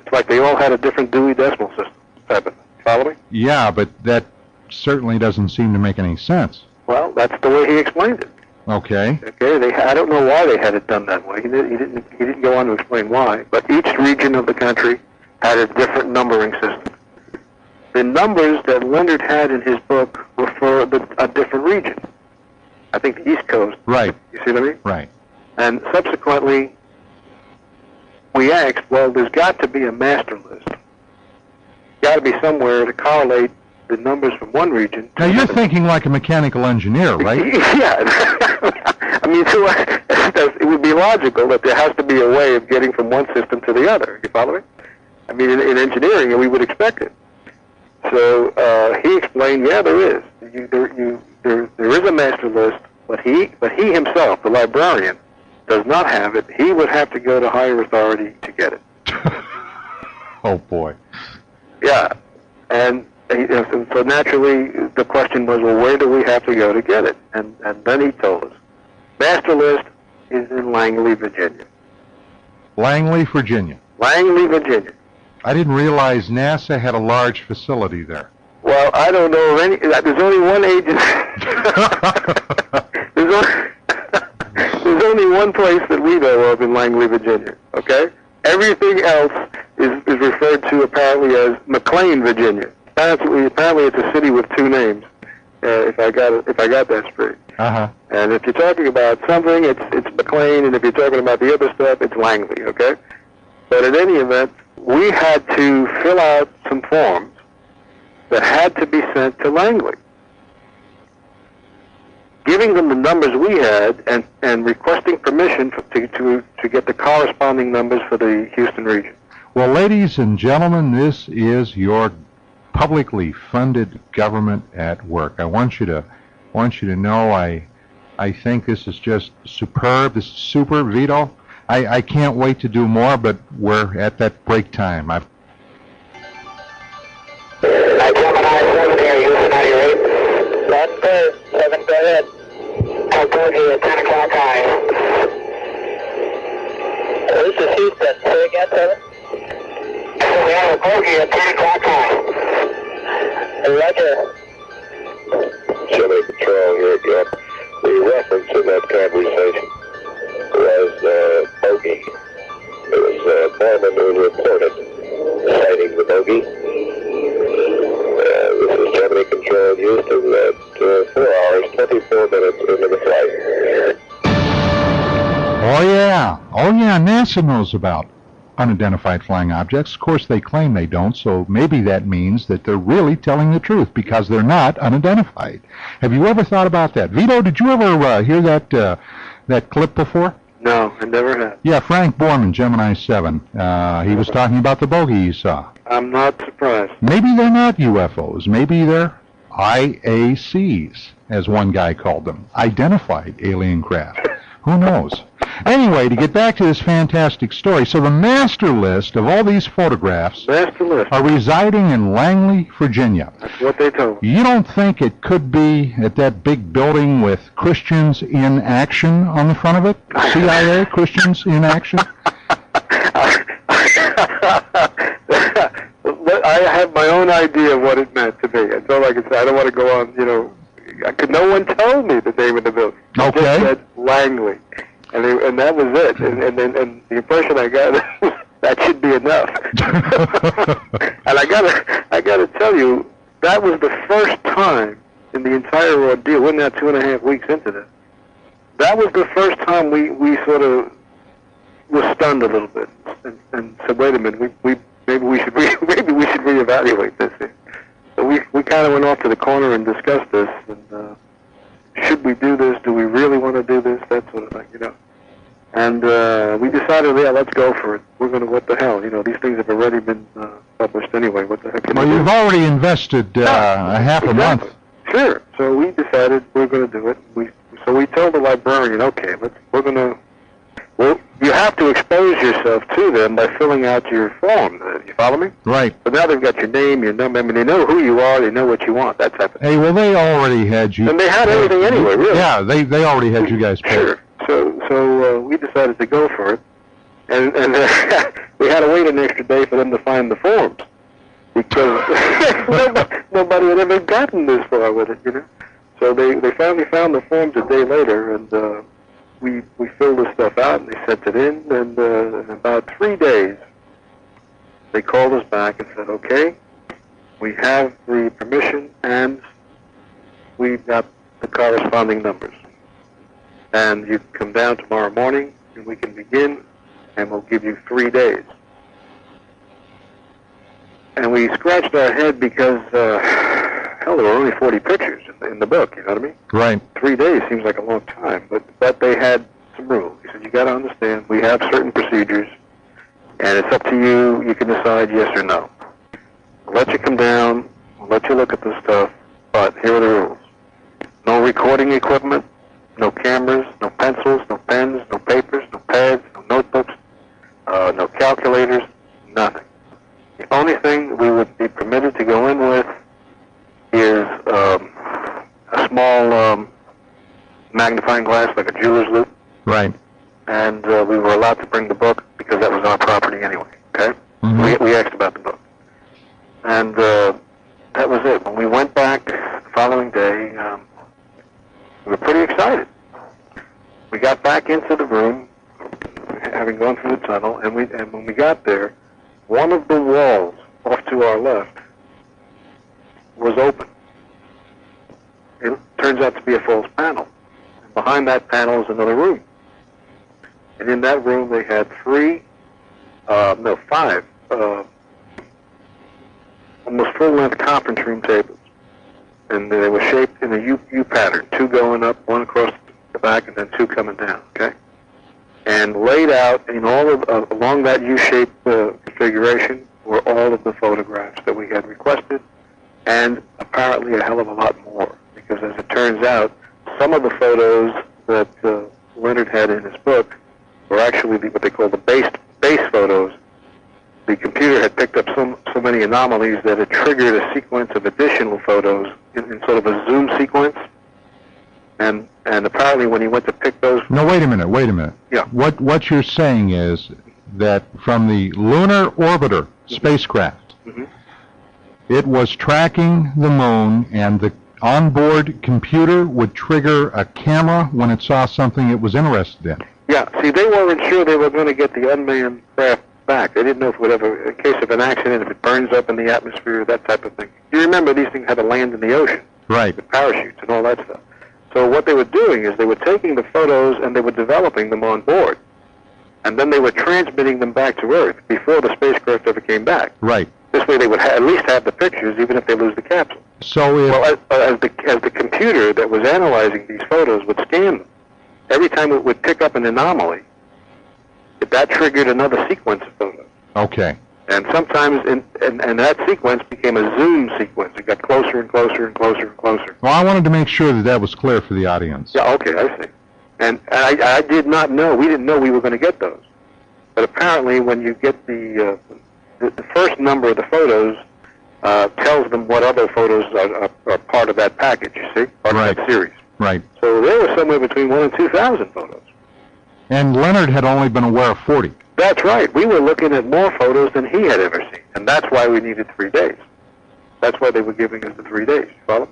It's like they all had a different Dewey Decimal System type of thing. Follow me? Yeah, but that certainly doesn't seem to make any sense. Well, that's the way he explained it. Okay. Okay, I don't know why they had it done that way. He didn't go on to explain why. But each region of the country had a different numbering system. The numbers that Leonard had in his book were for a different region. I think the East Coast. Right. You see what I mean? Right. And subsequently, we asked, well, there's got to be a master list. Got to be somewhere to correlate the numbers from one region. Now, you're thinking like a mechanical engineer, right? Yeah. I mean, so it would be logical that there has to be a way of getting from one system to the other. You follow me? I mean, in engineering, we would expect it. So he explained, yeah, there is. There is a master list, but he himself, the librarian, does not have it. He would have to go to higher authority to get it. Oh, boy. Yeah. And so naturally, the question was, well, where do we have to go to get it? And then he told us. Master list is in Langley, Virginia. Langley, Virginia. Langley, Virginia. I didn't realize NASA had a large facility there. Well, I don't know of any. There's only one agency. There's only one place that we know of in Langley, Virginia. Okay. Everything else is referred to apparently as McLean, Virginia. Apparently, it's a city with 2 names. If I got that straight. Uh-huh. And if you're talking about something, it's McLean, and if you're talking about the other stuff, it's Langley. Okay. But in any event, we had to fill out some forms that had to be sent to Langley, giving them the numbers we had and requesting permission to get the corresponding numbers for the Houston region. Well, ladies and gentlemen, this is your publicly funded government at work. I want you to know I think this is just superb. This is super, Vito. I can't wait to do more, but we're at that break time. Gemini 7 here, Houston, how do you rate? That's good. 7, go ahead. I'll go here at 10 o'clock high. This is Houston. Say again, 7? We have a bogey at 10 o'clock high. Roger. Chili Patrol here again. The reference in that conversation was bogey. It was Borman who reported sighting the bogey. This is Gemini Control Houston at 4 hours, 24 minutes into the flight. Oh, yeah, NASA knows about unidentified flying objects. Of course, they claim they don't, so maybe that means that they're really telling the truth because they're not unidentified. Have you ever thought about that? Vito, did you ever hear that clip before? No, I never have. Yeah, Frank Borman, Gemini 7. He was talking about the bogey he saw. I'm not surprised. Maybe they're not UFOs. Maybe they're IACs, as one guy called them. Identified alien craft. Who knows? Anyway, to get back to this fantastic story, so the master list of all these photographs are residing in Langley, Virginia. That's what they told me. You don't think it could be at that big building with Christians in Action on the front of it? CIA, Christians in Action? I have my own idea of what it meant to me. That's all I can say. I don't want to go on, no one told me the name of the building. Okay. It just said Langley. And that was it. And the impression I got was that should be enough. And I gotta tell you, that was the first time in the entire ordeal. We're now 2.5 weeks into this. That was the first time we sort of were stunned a little bit and said, wait a minute, maybe we should reevaluate this thing. So we kind of went off to the corner and discussed this, and should we do this? Do we really want to do this? That sort of thing, you know. And we decided, yeah, let's go for it. We're going to, what the hell? You know, these things have already been published anyway. What the heck can Well, you've already invested a half a month. Sure. So we decided we're going to do it. So we told the librarian, okay, you have to expose yourself to them by filling out your form. You follow me? Right. But now they've got your name, your number. I mean, they know who you are. They know what you want. That type of thing. Hey, well, they already had you. And they had everything anyway, really. Yeah, they already had you guys paid. Sure. So we decided to go for it, and we had to wait an extra day for them to find the forms, because nobody had ever gotten this far with it, you know. So they finally found the forms a day later, and we filled the stuff out, and they sent it in, and in about 3 days, they called us back and said, okay, we have the permission, and we've got the corresponding numbers. And you can come down tomorrow morning, and we can begin, and we'll give you 3 days. And we scratched our head because, hell, there were only 40 pictures in the book, you know what I mean? Right. 3 days seems like a long time, but they had some rules. He said, you got to understand, we have certain procedures, and it's up to you. You can decide yes or no. We'll let you come down, we'll let you look at the stuff, but here are the rules. No recording equipment, no cameras, no pencils, no pens, no papers, no pads, no notebooks, no calculators, nothing. The only thing we would be permitted to go in with is a small magnifying glass, like a jeweler's loupe. Right. And we were allowed to bring the book because that was our property anyway, okay? Mm-hmm. We asked about the book. And that was it. When we went back the following day, we were pretty excited. We got back into the room, having gone through the tunnel, and when we got there, one of the walls off to our left was open. It turns out to be a false panel. And behind that panel is another room. And in that room they had five, almost full-length conference room tables. And they were shaped in a U pattern, 2 going up, 1 across the back, and then 2 coming down, okay? And laid out in all of, along that U-shaped configuration were all of the photographs that we had requested, and apparently a hell of a lot more, because as it turns out, some of the photos that Leonard had in his book were actually what they call the base photos. The computer had picked up so many anomalies that it triggered a sequence of additional photos in sort of a zoom sequence. And apparently when he went to pick those... No, wait a minute. Yeah. What you're saying is that from the lunar orbiter spacecraft, it was tracking the moon, and the onboard computer would trigger a camera when it saw something it was interested in. Yeah, see, they weren't sure they were going to get the unmanned craft back. They didn't know if it would ever, in case of an accident, if it burns up in the atmosphere, that type of thing. You remember these things had to land in the ocean. Right. With parachutes and all that stuff. So what they were doing is they were taking the photos and they were developing them on board. And then they were transmitting them back to Earth before the spacecraft ever came back. Right. This way they would at least have the pictures, even if they lose the capsule. So if... Well, as the computer that was analyzing these photos would scan them, every time it would pick up an anomaly, that triggered another sequence of photos. Okay. And sometimes, and that sequence became a zoom sequence. It got closer and closer and closer and closer. Well, I wanted to make sure that was clear for the audience. Yeah, okay, I see. And I did not know, we didn't know we were going to get those. But apparently when you get the first number of the photos tells them what other photos are part of that package, you see, part of that series. Right. So there were somewhere between 1,000 and 2,000 photos. And Leonard had only been aware of 40. That's right. We were looking at more photos than he had ever seen, and that's why we needed 3 days. That's why they were giving us the 3 days. Follow?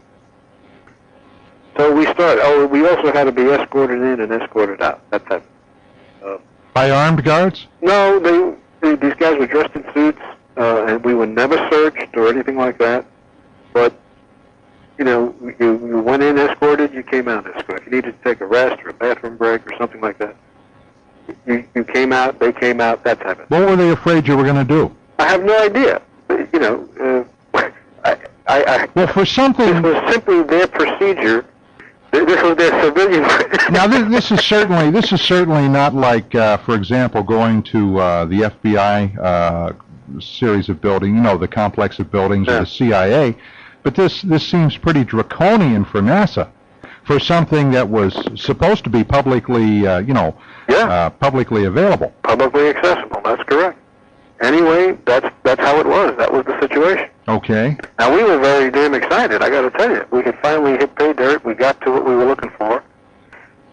So we started. Oh, we also had to be escorted in and escorted out. That type. By armed guards? No, these guys were dressed in suits, and we were never searched or anything like that. But, you know, you went in escorted, you came out escorted. If you needed to take a rest or a bathroom break or something like that, you came out, they came out, that type of thing. What were they afraid you were going to do? I have no idea. You know, well, for something... This was simply their procedure. This was their civilian... Now, this is certainly not like, for example, going to the FBI series of buildings, you know, the complex of buildings, or the CIA, but this seems pretty draconian for NASA, for something that was supposed to be publicly, publicly available. Publicly accessible, that's correct. Anyway, that's how it was. That was the situation. Okay. Now, we were very damn excited, I got to tell you. We had finally hit pay dirt. We got to what we were looking for.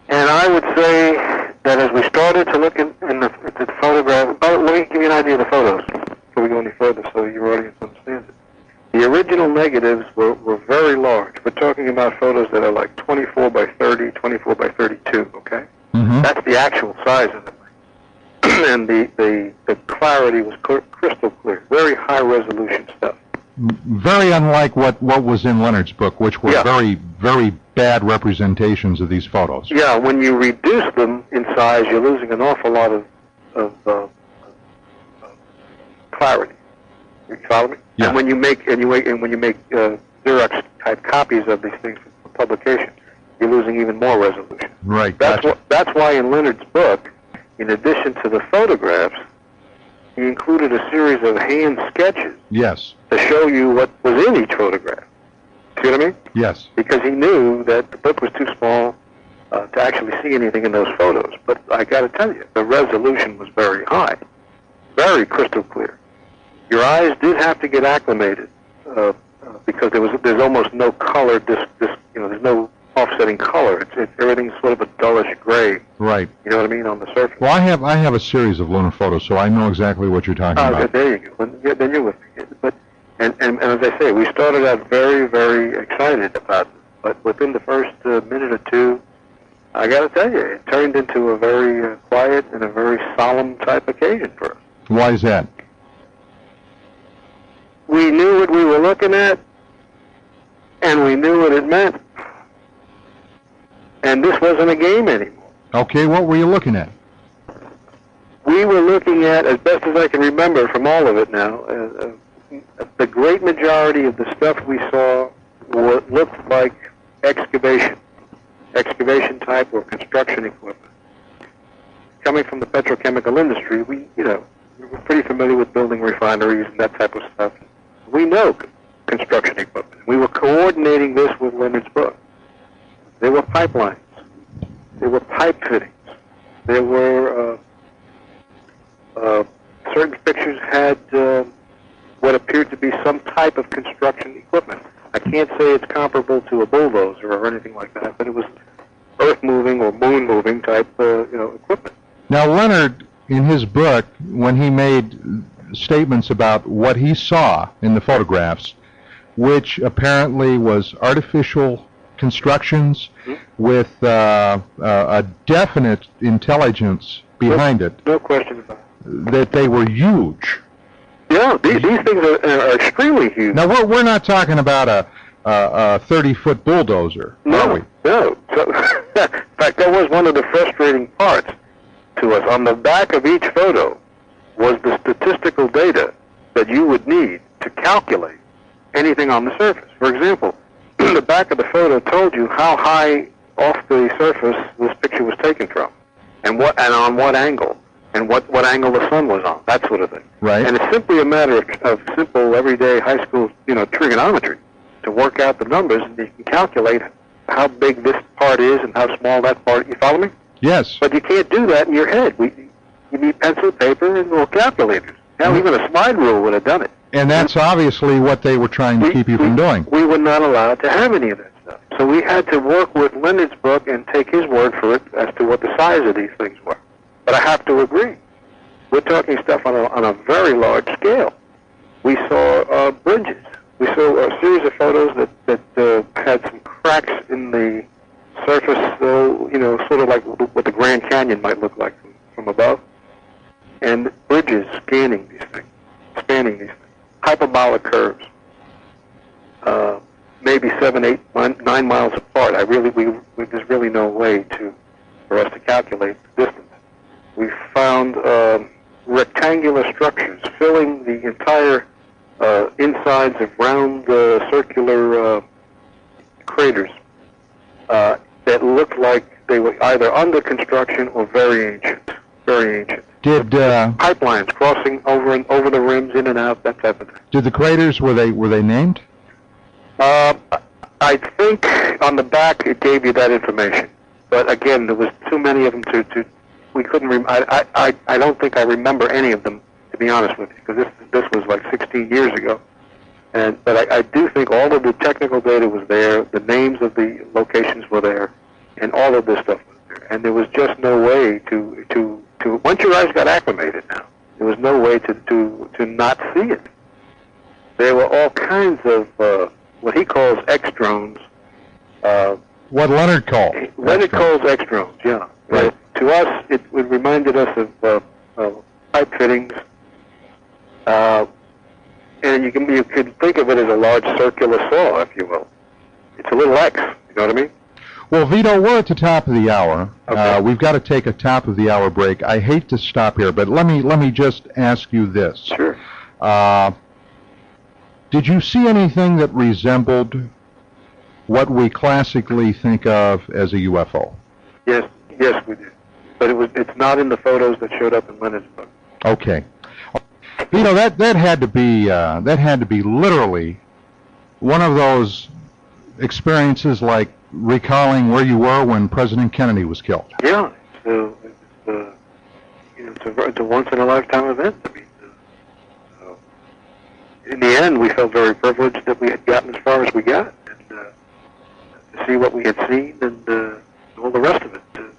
And I would say that as we started to look at the photograph, let me give you an idea of the photos before we go any further so your audience understands it. The original negatives were very large. We're talking about photos that are like 24 by 30, 24 by 32, okay? Mm-hmm. That's the actual size of the thing. And the clarity was crystal clear, very high resolution stuff. Very unlike what was in Leonard's book, which were very, very bad representations of these photos. Yeah, when you reduce them in size, you're losing an awful lot of clarity. You follow me? Yeah. And when you make Xerox type copies of these things for publication, you're losing even more resolution. Right. That's why in Leonard's book, in addition to the photographs, he included a series of hand sketches. Yes. To show you what was in each photograph. See what I mean? Yes. Because he knew that the book was too small to actually see anything in those photos. But I got to tell you, the resolution was very high, very crystal clear. Your eyes did have to get acclimated because there's almost no color. There's no offsetting color. Everything's sort of a dullish gray. Right. You know what I mean on the surface. Well, I have a series of lunar photos, so I know exactly what you're talking about. There you go. Then you're with me. But and as I say, we started out very, very excited about it. But within the first minute or two, I got to tell you, it turned into a very quiet and a very solemn type occasion for us. Why is that? We knew what we were looking at, and we knew what it meant. And this wasn't a game anymore. Okay, what were you looking at? We were looking at, as best as I can remember from all of it now, the great majority of the stuff we saw looked like excavation type or construction equipment. Coming from the petrochemical industry, we were pretty familiar with building refineries and that type of stuff. We know construction equipment. We were coordinating this with Leonard's book. There were pipelines. There were pipe fittings. There were certain pictures had what appeared to be some type of construction equipment. I can't say it's comparable to a bulldozer or anything like that, but it was earth-moving or moon-moving type equipment. Now, Leonard, in his book, when he made statements about what he saw in the photographs, which apparently was artificial constructions with a definite intelligence behind it. No question about it. That they were huge. Yeah, these things are extremely huge. Now, we're not talking about a 30-foot bulldozer, are we? No. So, in fact, that was one of the frustrating parts to us. On the back of each photo was the statistical data that you would need to calculate anything on the surface. For example, the back of the photo told you how high off the surface this picture was taken from, and on what angle, and what angle the sun was on, that sort of thing. Right. And it's simply a matter of simple everyday high school, trigonometry to work out the numbers, and you can calculate how big this part is and how small that part. You follow me? Yes. But you can't do that in your head. You need pencil, paper, and little calculators. Now, even a slide rule would have done it. And that's obviously what they were trying to keep you from doing. We were not allowed to have any of that stuff. So we had to work with Leonard's book and take his word for it as to what the size of these things were. But I have to agree. We're talking stuff on a very large scale. We saw bridges. We saw a series of photos that had some cracks in the surface, sort of like what the Grand Canyon might look like from above. And bridges spanning these things. Hyperbolic curves. maybe 7, 8, 9 miles apart. There's really no way for us to calculate the distance. We found rectangular structures filling the entire insides of round circular craters that looked like they were either under construction or very ancient. Very ancient. Did pipelines crossing over the rims, in and out, that type of thing. Did the craters, were they named? I think on the back it gave you that information, but again, there was too many of them to we couldn't. I don't think I remember any of them, to be honest with you, because this was like 16 years ago. But I do think all of the technical data was there, the names of the locations were there, and all of this stuff was there. And there was just no way to once your eyes got acclimated now, there was no way to not see it. There were all kinds of what he calls X-drones. What Leonard called? Leonard calls X-drones, yeah. Right. To us, it reminded us of pipe fittings. And you could think of it as a large circular saw, if you will. It's a little X, you know what I mean? Well, Vito, we're at the top of the hour. Okay. We've got to take a top of the hour break. I hate to stop here, but let me just ask you this. Sure. Did you see anything that resembled what we classically think of as a UFO? Yes, we did. But it's not in the photos that showed up in Leonard's book. Okay. Vito, that had to be literally one of those experiences like recalling where you were when President Kennedy was killed. Yeah, it's a once in a lifetime event. I mean, in the end, we felt very privileged that we had gotten as far as we got, and to see what we had seen, and all the rest of it that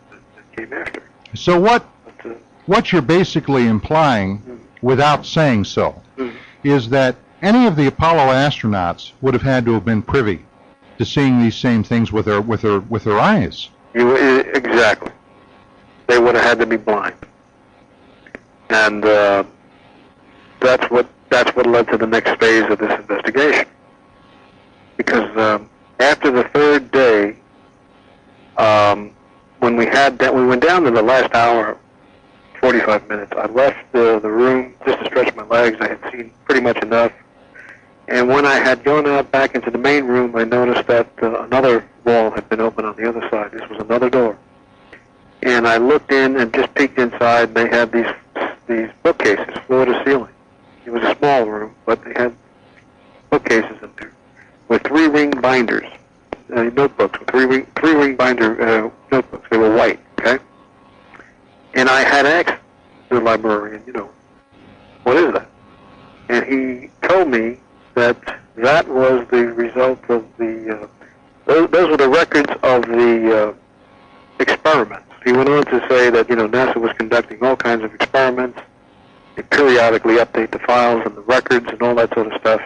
came after. So what you're basically implying, without saying so, is that any of the Apollo astronauts would have had to have been privy to seeing these same things with their eyes. Exactly. They would have had to be blind, and that's what led to the next phase of this investigation. Because after the third day, when we went down to the last hour, 45 minutes, I left the room just to stretch my legs. I had seen pretty much enough. And when I had gone out back into the main room, I noticed that another wall had been opened on the other side. This was another door. And I looked in and just peeked inside, and they had these bookcases, floor to ceiling. It was a small room, but they had bookcases in there with 3-ring binders, notebooks, with three-ring binder notebooks. They were white, okay? And I had asked the librarian, what is that? And he told me that was the result of those were the records of the experiments. He went on to say that, NASA was conducting all kinds of experiments. They periodically update the files and the records and all that sort of stuff.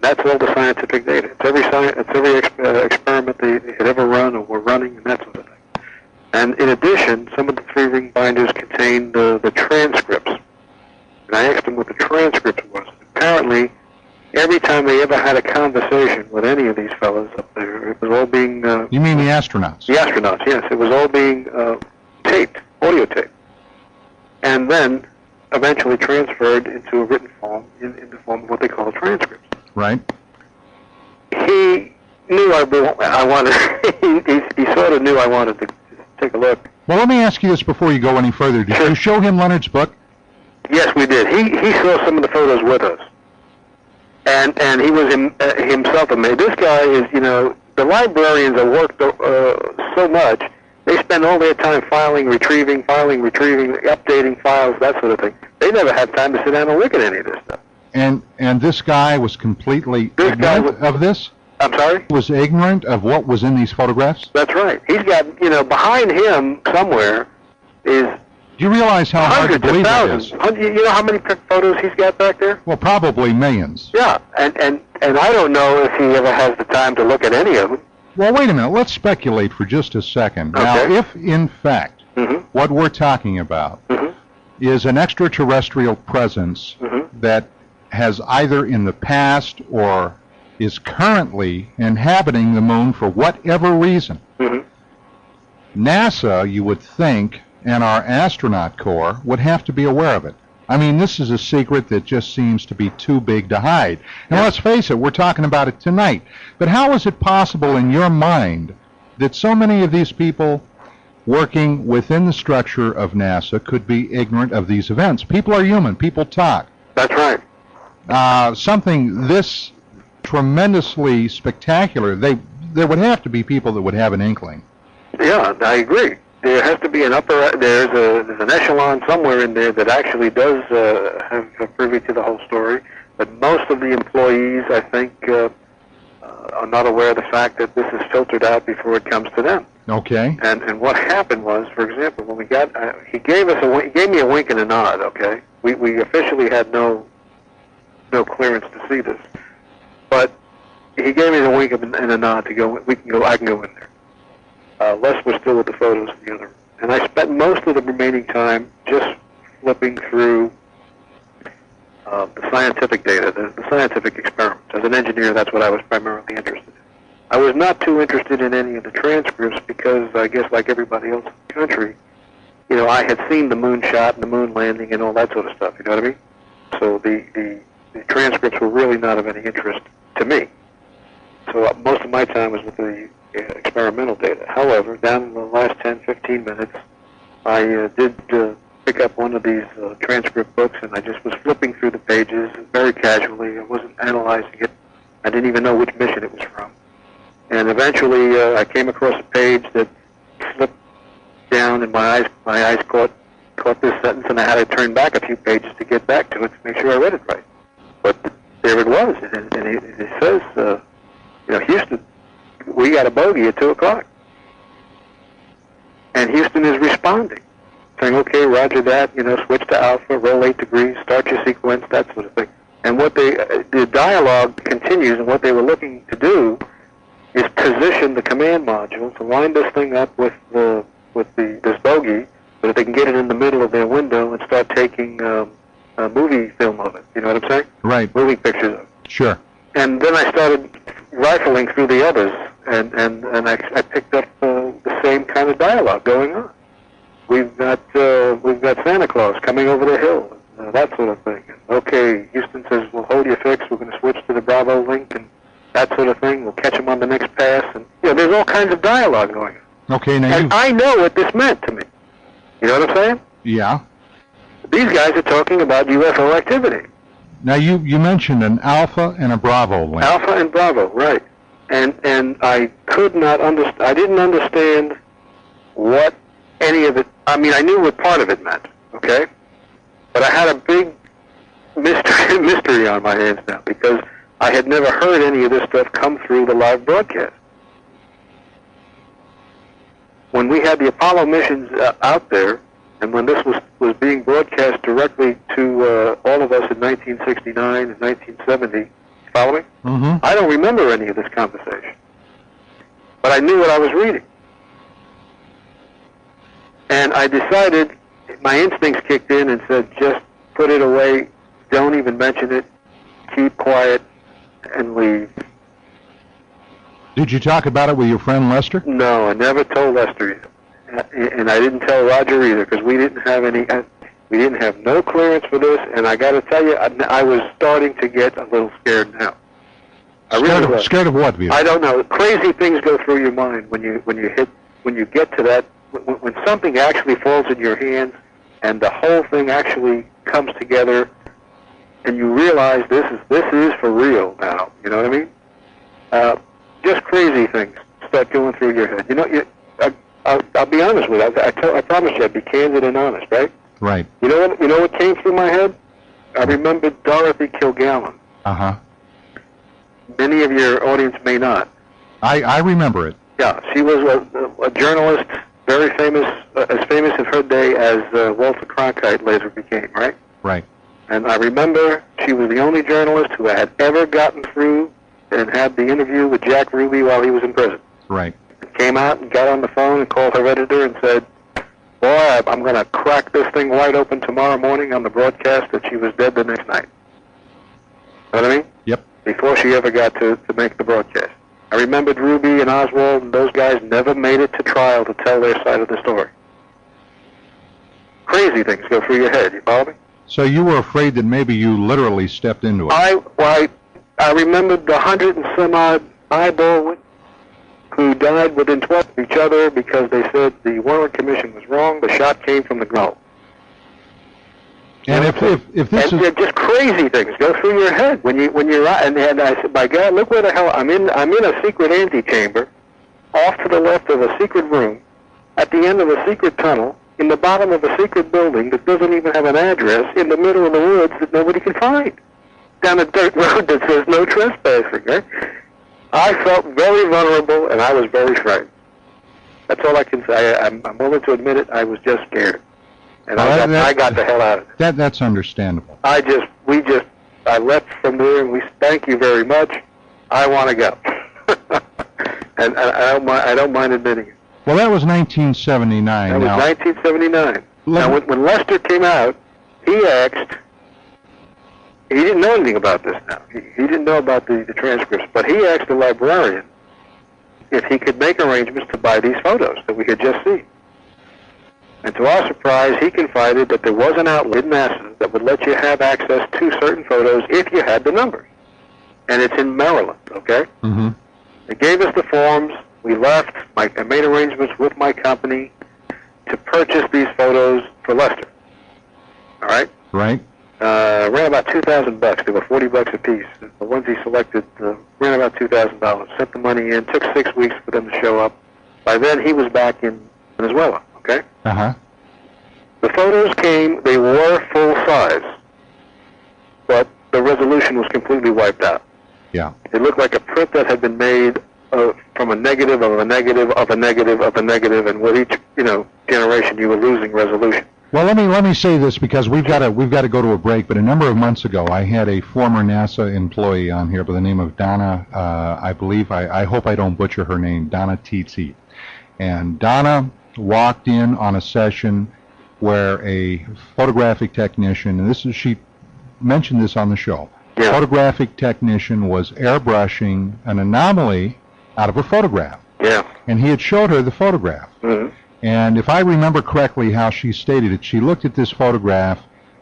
That's all the scientific data. It's every experiment they had ever run or were running, and that sort of thing. And in addition, some of the 3-ring binders contained the transcripts. And I asked him what the transcripts was. Apparently, every time they ever had a conversation with any of these fellows up there, it was all being... You mean the astronauts? The astronauts, yes. It was all being taped, audio taped. And then eventually transferred into a written form, in the form of what they call transcripts. Right. He knew I wanted... he sort of knew I wanted to take a look. Well, let me ask you this before you go any further. Did you show him Leonard's book? Yes, we did. He saw some of the photos with us. And he was himself amazed. This guy is, the librarians have worked so much, they spend all their time retrieving, updating files, that sort of thing. They never had time to sit down and look at any of this stuff. And this guy was completely ignorant of this? I'm sorry? He was ignorant of what was in these photographs? That's right. He's got, behind him somewhere is... Do you realize how hard to believe that is? You know how many photos he's got back there? Well, probably millions. Yeah, and I don't know if he ever has the time to look at any of them. Well, wait a minute. Let's speculate for just a second. Okay. Now, if, in fact, what we're talking about is an extraterrestrial presence that has either in the past or is currently inhabiting the moon for whatever reason. NASA, you would think, and our astronaut corps would have to be aware of it. I mean, this is a secret that just seems to be too big to hide. And let's face it, we're talking about it tonight. But how is it possible in your mind that so many of these people working within the structure of NASA could be ignorant of these events? People are human. People talk. That's right. Something this tremendously spectacular, there would have to be people that would have an inkling. Yeah, I agree. There has to be there's an echelon somewhere in there that actually does have privy to the whole story. But most of the employees, I think, are not aware of the fact that this is filtered out before it comes to them. Okay. And what happened was, for example, when we got, he gave me a wink and a nod. Okay, we officially had no clearance to see this, but he gave me the wink and a nod to go. I can go in there. Les was still with the photos in the other room, and I spent most of the remaining time just flipping through the scientific data, the scientific experiments. As an engineer, that's what I was primarily interested in. I was not too interested in any of the transcripts because I guess like everybody else in the country, I had seen the moon shot and the moon landing and all that sort of stuff, you know what I mean? So the transcripts were really not of any interest to me. So most of my time was with the experimental data. However, down in the last 10, 15 minutes, I did pick up one of these transcript books, and I just was flipping through the pages very casually. I wasn't analyzing it. I didn't even know which mission it was from. And eventually, I came across a page that slipped down, and my eyes caught this sentence, and I had to turn back a few pages to get back to it to make sure I read it right. But there it was, and it says, Houston, we got a bogey at 2 o'clock. And Houston is responding, saying, okay, roger that, switch to alpha, roll 8 degrees, start your sequence, that sort of thing. And the dialogue continues, and what they were looking to do is position the command module to line this thing up with this bogey so that they can get it in the middle of their window and start taking a movie film of it. You know what I'm saying? Right. Movie pictures of it. Sure. And then I started rifling through the others, and I picked up the same kind of dialogue going on. We've got Santa Claus coming over the hill, that sort of thing. Okay, Houston says, well, hold your fix. We're going to switch to the Bravo link and that sort of thing. We'll catch him on the next pass. And there's all kinds of dialogue going on. Okay, now and I know what this meant to me. You know what I'm saying? Yeah. These guys are talking about UFO activity. Now you mentioned an Alpha and a Bravo link. Alpha and Bravo, right? And I could not understand. I didn't understand what any of it. I mean, I knew what part of it meant. Okay, but I had a big mystery on my hands now because I had never heard any of this stuff come through the live broadcast. When we had the Apollo missions out there, and when this was being broadcast directly to all of us in 1969 and 1970, follow me? Mm-hmm. I don't remember any of this conversation. But I knew what I was reading. And I decided, my instincts kicked in and said, just put it away, don't even mention it, keep quiet, and leave. Did you talk about it with your friend Lester? No, I never told Lester either. And I didn't tell Roger either because we didn't have no clearance for this, and I got to tell you, I was starting to get a little scared now. Scared of what, Vito? I don't know. Crazy things go through your mind when you get to that, when something actually falls in your hands and the whole thing actually comes together, and you realize this is for real now. You know what I mean? Just crazy things start going through your head. I'll be honest with you. I promise you I'd be candid and honest, right? Right. You know what came through my head? I remembered Dorothy Kilgallen. Uh-huh. Many of your audience may not. I remember it. Yeah, she was a journalist, very famous, as famous in her day as Walter Cronkite later became, right? Right. And I remember she was the only journalist who had ever gotten through and had the interview with Jack Ruby while he was in prison. Right. Came out and got on the phone and called her editor and said, boy, I'm going to crack this thing wide open tomorrow morning on the broadcast that she was dead the next night. Know what I mean? Yep. before she ever got to make the broadcast. I remembered Ruby and Oswald and those guys never made it to trial to tell their side of the story. Crazy things go through your head, you follow me? So you were afraid that maybe you literally stepped into it. I remembered the 100 and some odd eyeball who died within 12 of each other because they said the Warren Commission was wrong. The shot came from the ground. And if this and is just crazy things go through your head when you're out. And I said, by God, look where the hell I'm in a secret antechamber, off to the left of a secret room, at the end of a secret tunnel, in the bottom of a secret building that doesn't even have an address, in the middle of the woods that nobody can find, down a dirt road that says no trespassing. Right? I felt very vulnerable and I was very frightened. That's all I can say. I'm willing to admit it. I was just scared. And I got the hell out of it. That's understandable. I left from there and we thank you very much. I want to go. and I don't mind admitting it. Well, that was 1979. That was 1979. Now, when Lester came out, he didn't know anything about this now. He didn't know about the transcripts, but he asked the librarian if he could make arrangements to buy these photos that we had just seen. And to our surprise, he confided that there was an outlet in NASA that would let you have access to certain photos if you had the numbers. And it's in Maryland, okay? Mm-hmm. They gave us the forms. We left. I made arrangements with my company to purchase these photos for Lester. All right? Right. Ran about $2,000. They were $40 a piece. The ones he selected ran about $2,000. Sent the money in. Took 6 weeks for them to show up. By then, he was back in Venezuela. Okay? Uh-huh. The photos came, they were full size, but the resolution was completely wiped out. Yeah. It looked like a print that had been made from a negative of a negative of a negative of a negative, and with each, generation you were losing resolution. Well, let me say this because we've got to go to a break. But a number of months ago, I had a former NASA employee on here by the name of Donna. I believe I hope I don't butcher her name, Donna Tizzi, and Donna walked in on a session where a photographic technician, and she mentioned this on the show, yeah. Photographic technician was airbrushing an anomaly out of a photograph. Yeah. And he had showed her the photograph. Mm-hmm. And if I remember correctly how she stated it, she looked at this photograph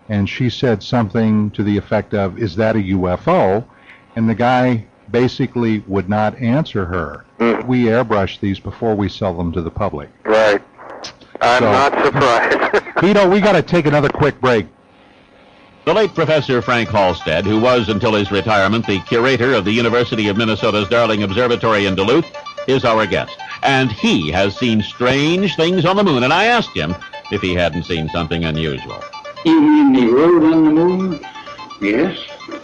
and she said something to the effect of, "Is that a UFO?" And the guy basically would not answer her. We airbrush these before we sell them to the public. Right. I'm not surprised. Vito, we got to take another quick break. The late Professor Frank Halstead, who was until his retirement the curator of the University of Minnesota's Darling Observatory in Duluth, is our guest. And he has seen strange things on the moon, and I asked him if he hadn't seen something unusual. You mean the road on the moon? Yes,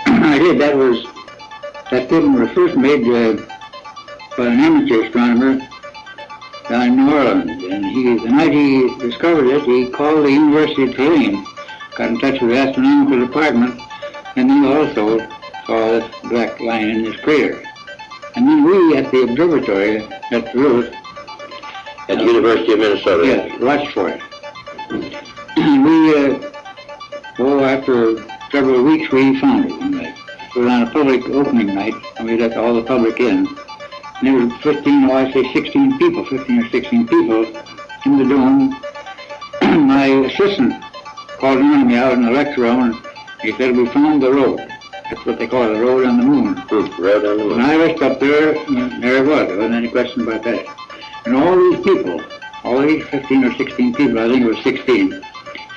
I did. That film was first made by an amateur astronomer down in New Orleans. And the night he discovered it, he called the University of Tulane, got in touch with the astronomical department, and he also saw this black line in this crater. And then we at the observatory at Duluth, at the University of Minnesota. Yes, watched for it. And we, after several weeks, we found it one night. It was on a public opening night, and we let all the public in. And there were 15 or 16 people in the dome. My assistant called me out in the lecture room, and he said, "We found the road." That's what they call the road on the moon. Road on the moon. And I rushed up there, and there it was. There wasn't any question about that. And all these people, all these 15 or 16 people, I think it was 16,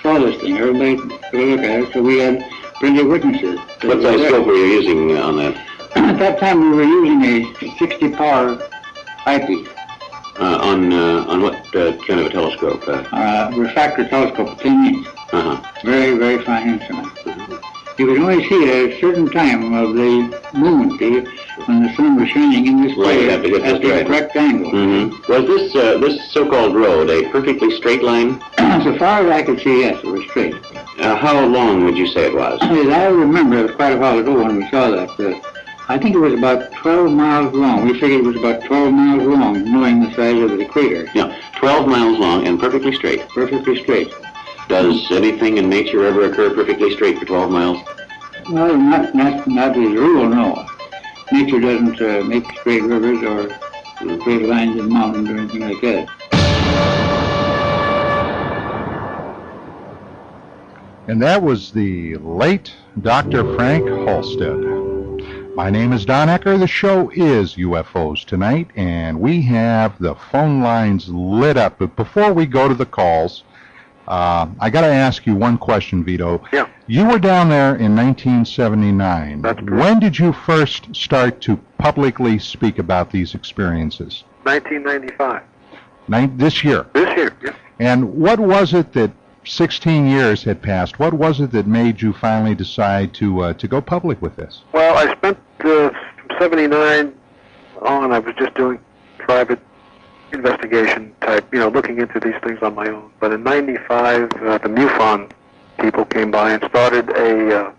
saw this thing. Everybody took a look at it, so we had plenty of witnesses. What size scope were you using on that? At that time, we were using a 60-power eyepiece. On what kind of a telescope? Refractor telescope, 10 inch. Very, very fine instrument. You could only see it at a certain time of the moon, when the sun was shining in this way at the correct angle. Was this so-called road a perfectly straight line? So far as I could see, yes, it was straight. How long would you say it was? As I remember, it was quite a while ago when we saw that. I think it was about 12 miles long. We figured it was about 12 miles long, knowing the size of the crater. Yeah, 12 miles long and perfectly straight. Perfectly straight. Does anything in nature ever occur perfectly straight for 12 miles? Well, not as a rule, no. nature doesn't make straight rivers or straight lines in mountains or anything like that. And that was the late Dr. Frank Halstead. My name is Don Ecker. The show is UFOs Tonight, and we have the phone lines lit up. But before we go to the calls, I got to ask you one question, Vito. Yeah. You were down there in 1979. That's correct. When did you first start to publicly speak about these experiences? 1995. This year. This year, yeah. And what was it that 16 years had passed? What was it that made you finally decide to go public with this? Well, I spent from 79 on, I was just doing private investigation type, looking into these things on my own. But in 95, the MUFON people came by and started a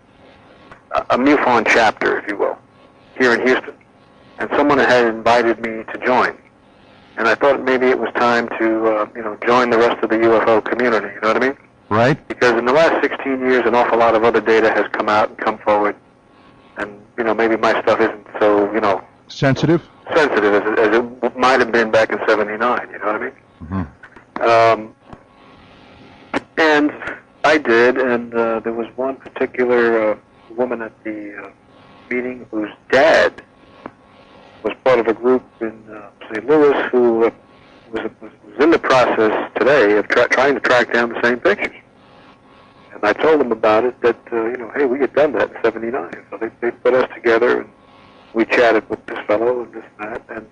MUFON chapter, if you will, here in Houston. And someone had invited me to join. And I thought maybe it was time to, join the rest of the UFO community, you know what I mean? Right. Because in the last 16 years, an awful lot of other data has come out and come forward. And, maybe my stuff isn't so, sensitive as it might have been back in 79, you know what I mean? Mm-hmm. And I did, and there was one particular woman at the meeting whose dad was part of a group in St. Louis who was in the process today of trying to track down the same pictures. And I told them about it, that, hey, we had done that in 79. So they put us together, and we chatted with this fellow and this and that. And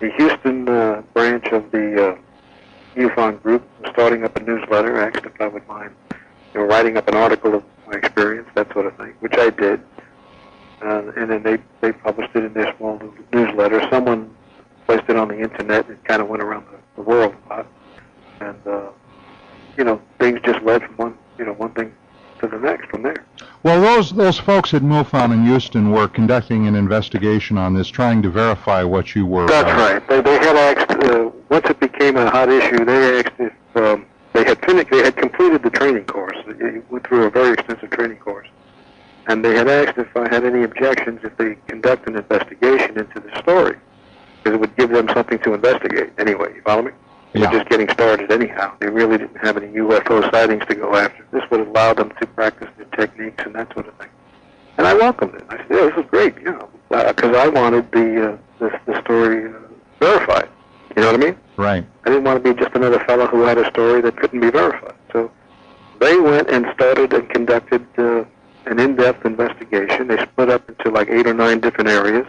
the Houston branch of the MUFON group was starting up a newsletter, asked if I would mind writing up an article of my experience, that sort of thing, which I did. And then they published it in their small newsletter. Someone placed it on the internet, and it kind of went around the world a lot. And, things just led from one thing to the next from there. Well, those folks at MUFON in Houston were conducting an investigation on this, trying to verify what you were... That's right. They had asked, once it became a hot issue, they asked if they had completed the training course. They went through a very extensive training course. And they had asked if I had any objections if they conduct an investigation into the story, because it would give them something to investigate anyway, you follow me? They were just getting started anyhow. They really didn't have any UFO sightings to go after. This would allow them to practice their techniques and that sort of thing. And I welcomed it. I said, yeah, this is great, because I wanted the story verified. You know what I mean? Right. I didn't want to be just another fellow who had a story that couldn't be verified. So they went and started and conducted an in-depth investigation. They split up into like 8 or 9 different areas.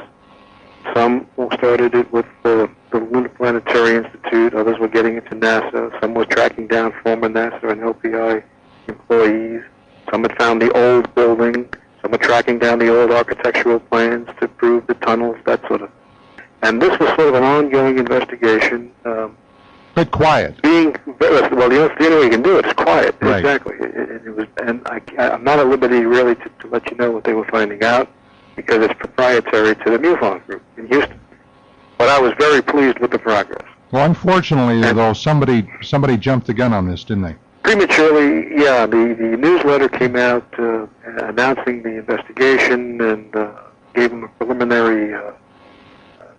Some started it with the Lunar Planetary Institute. Others were getting into NASA. Some were tracking down former NASA and LPI employees. Some had found the old building. Some were tracking down the old architectural plans to prove the tunnels, that sort of thing. And this was sort of an ongoing investigation. But quiet. The only way you can do it is quiet. Right. Exactly. It was, and I'm not at liberty really to let you know what they were finding out, because it's proprietary to the MUFON group in Houston. But I was very pleased with the progress. Well, unfortunately, though, somebody jumped the gun on this, didn't they? Prematurely, yeah. The newsletter came out announcing the investigation and gave them a preliminary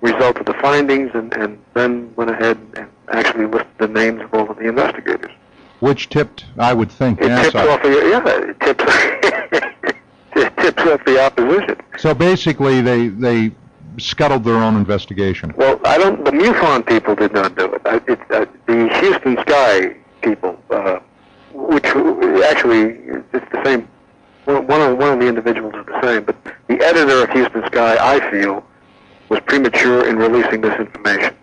result of the findings, and then went ahead and actually listed the names of all of the investigators. Which tipped, I would think, NASA. It tips off the opposition. So basically, they scuttled their own investigation. Well, the MUFON people did not do it. The Houston Sky people, which actually it's the same. One of the individuals is the same, but the editor of Houston Sky, I feel, was premature in releasing this information,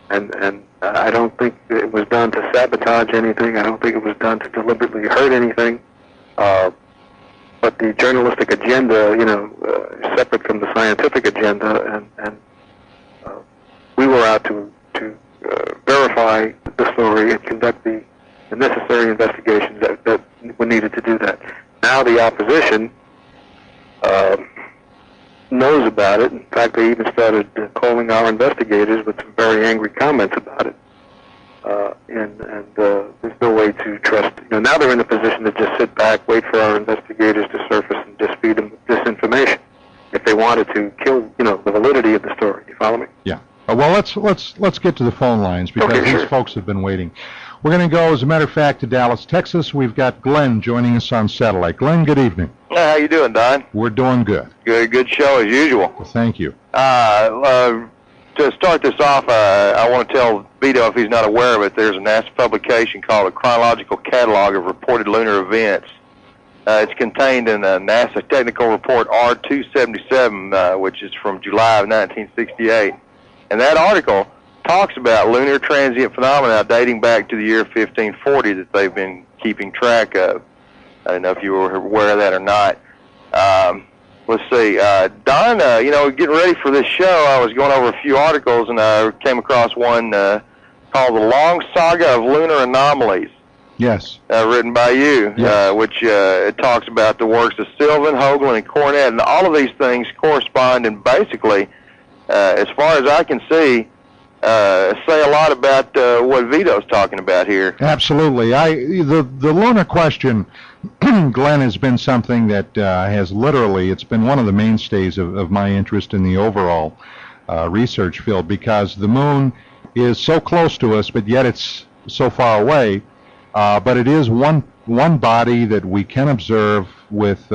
and I don't think it was done to sabotage anything. I don't think it was done to deliberately hurt anything. But the journalistic agenda, is separate from the scientific agenda, and we were out to verify the story and conduct the necessary investigations that were needed to do that. Now the opposition knows about it. In fact, they even started calling our investigators with some very angry comments about it. And there's no way to trust. Now they're in a position to just sit back, wait for our investigators to surface, and just feed them disinformation. if they wanted to kill, the validity of the story. You follow me? Yeah. Well, let's get to the phone lines because Okay, these sure. folks have been waiting. We're going to go, as a matter of fact, to Dallas, Texas. We've got Glenn joining us on satellite. Glenn, good evening. How you doing, Don? We're doing good. Good show as usual. Well, thank you. To start this off, I want to tell Vito, if he's not aware of it, there's a NASA publication called a Chronological Catalog of Reported Lunar Events. It's contained in a NASA Technical Report R277, which is from July of 1968. And that article talks about lunar transient phenomena dating back to the year 1540 that they've been keeping track of. I don't know if you were aware of that or not. Let's see. Don, getting ready for this show, I was going over a few articles, and I came across one called The Long Saga of Lunar Anomalies. Yes. Written by you, yes. Which it talks about the works of Sylvan, Hoagland, and Cornett, and all of these things correspond and basically, as far as I can see, say a lot about what Vito's talking about here. Absolutely. The lunar question, Glenn, has been something that has literally, it's been one of the mainstays of my interest in the overall research field, because the moon is so close to us, but yet it's so far away. But it is one body that we can observe with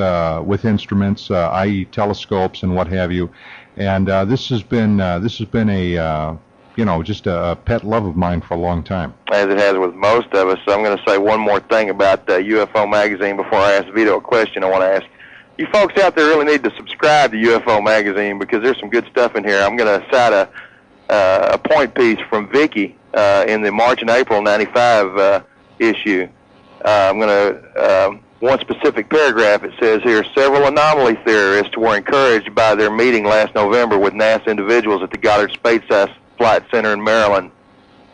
instruments, i.e. telescopes and what have you. And this has been a just a pet love of mine for a long time. As it has with most of us. So I'm going to say one more thing about UFO Magazine before I ask Vito a question I want to ask. You folks out there really need to subscribe to UFO Magazine because there's some good stuff in here. I'm going to cite a point piece from Vicky in the March and April 95 issue. I'm going to, one specific paragraph, it says here, several anomaly theorists were encouraged by their meeting last November with NASA individuals at the Goddard Space Flight Center in Maryland.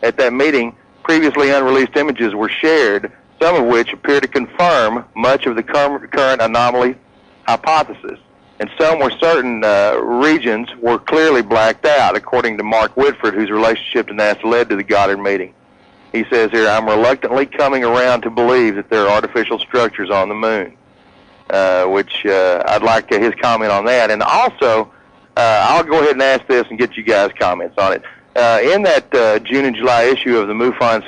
At that meeting, previously unreleased images were shared, some of which appear to confirm much of the current anomaly hypothesis, and some where certain regions were clearly blacked out, according to Mark Whitford, whose relationship to NASA led to the Goddard meeting. He says here, I'm reluctantly coming around to believe that there are artificial structures on the moon, which I'd like his comment on that. And also, I'll go ahead and ask this and get you guys' comments on it. In that June and July issue of the MUFON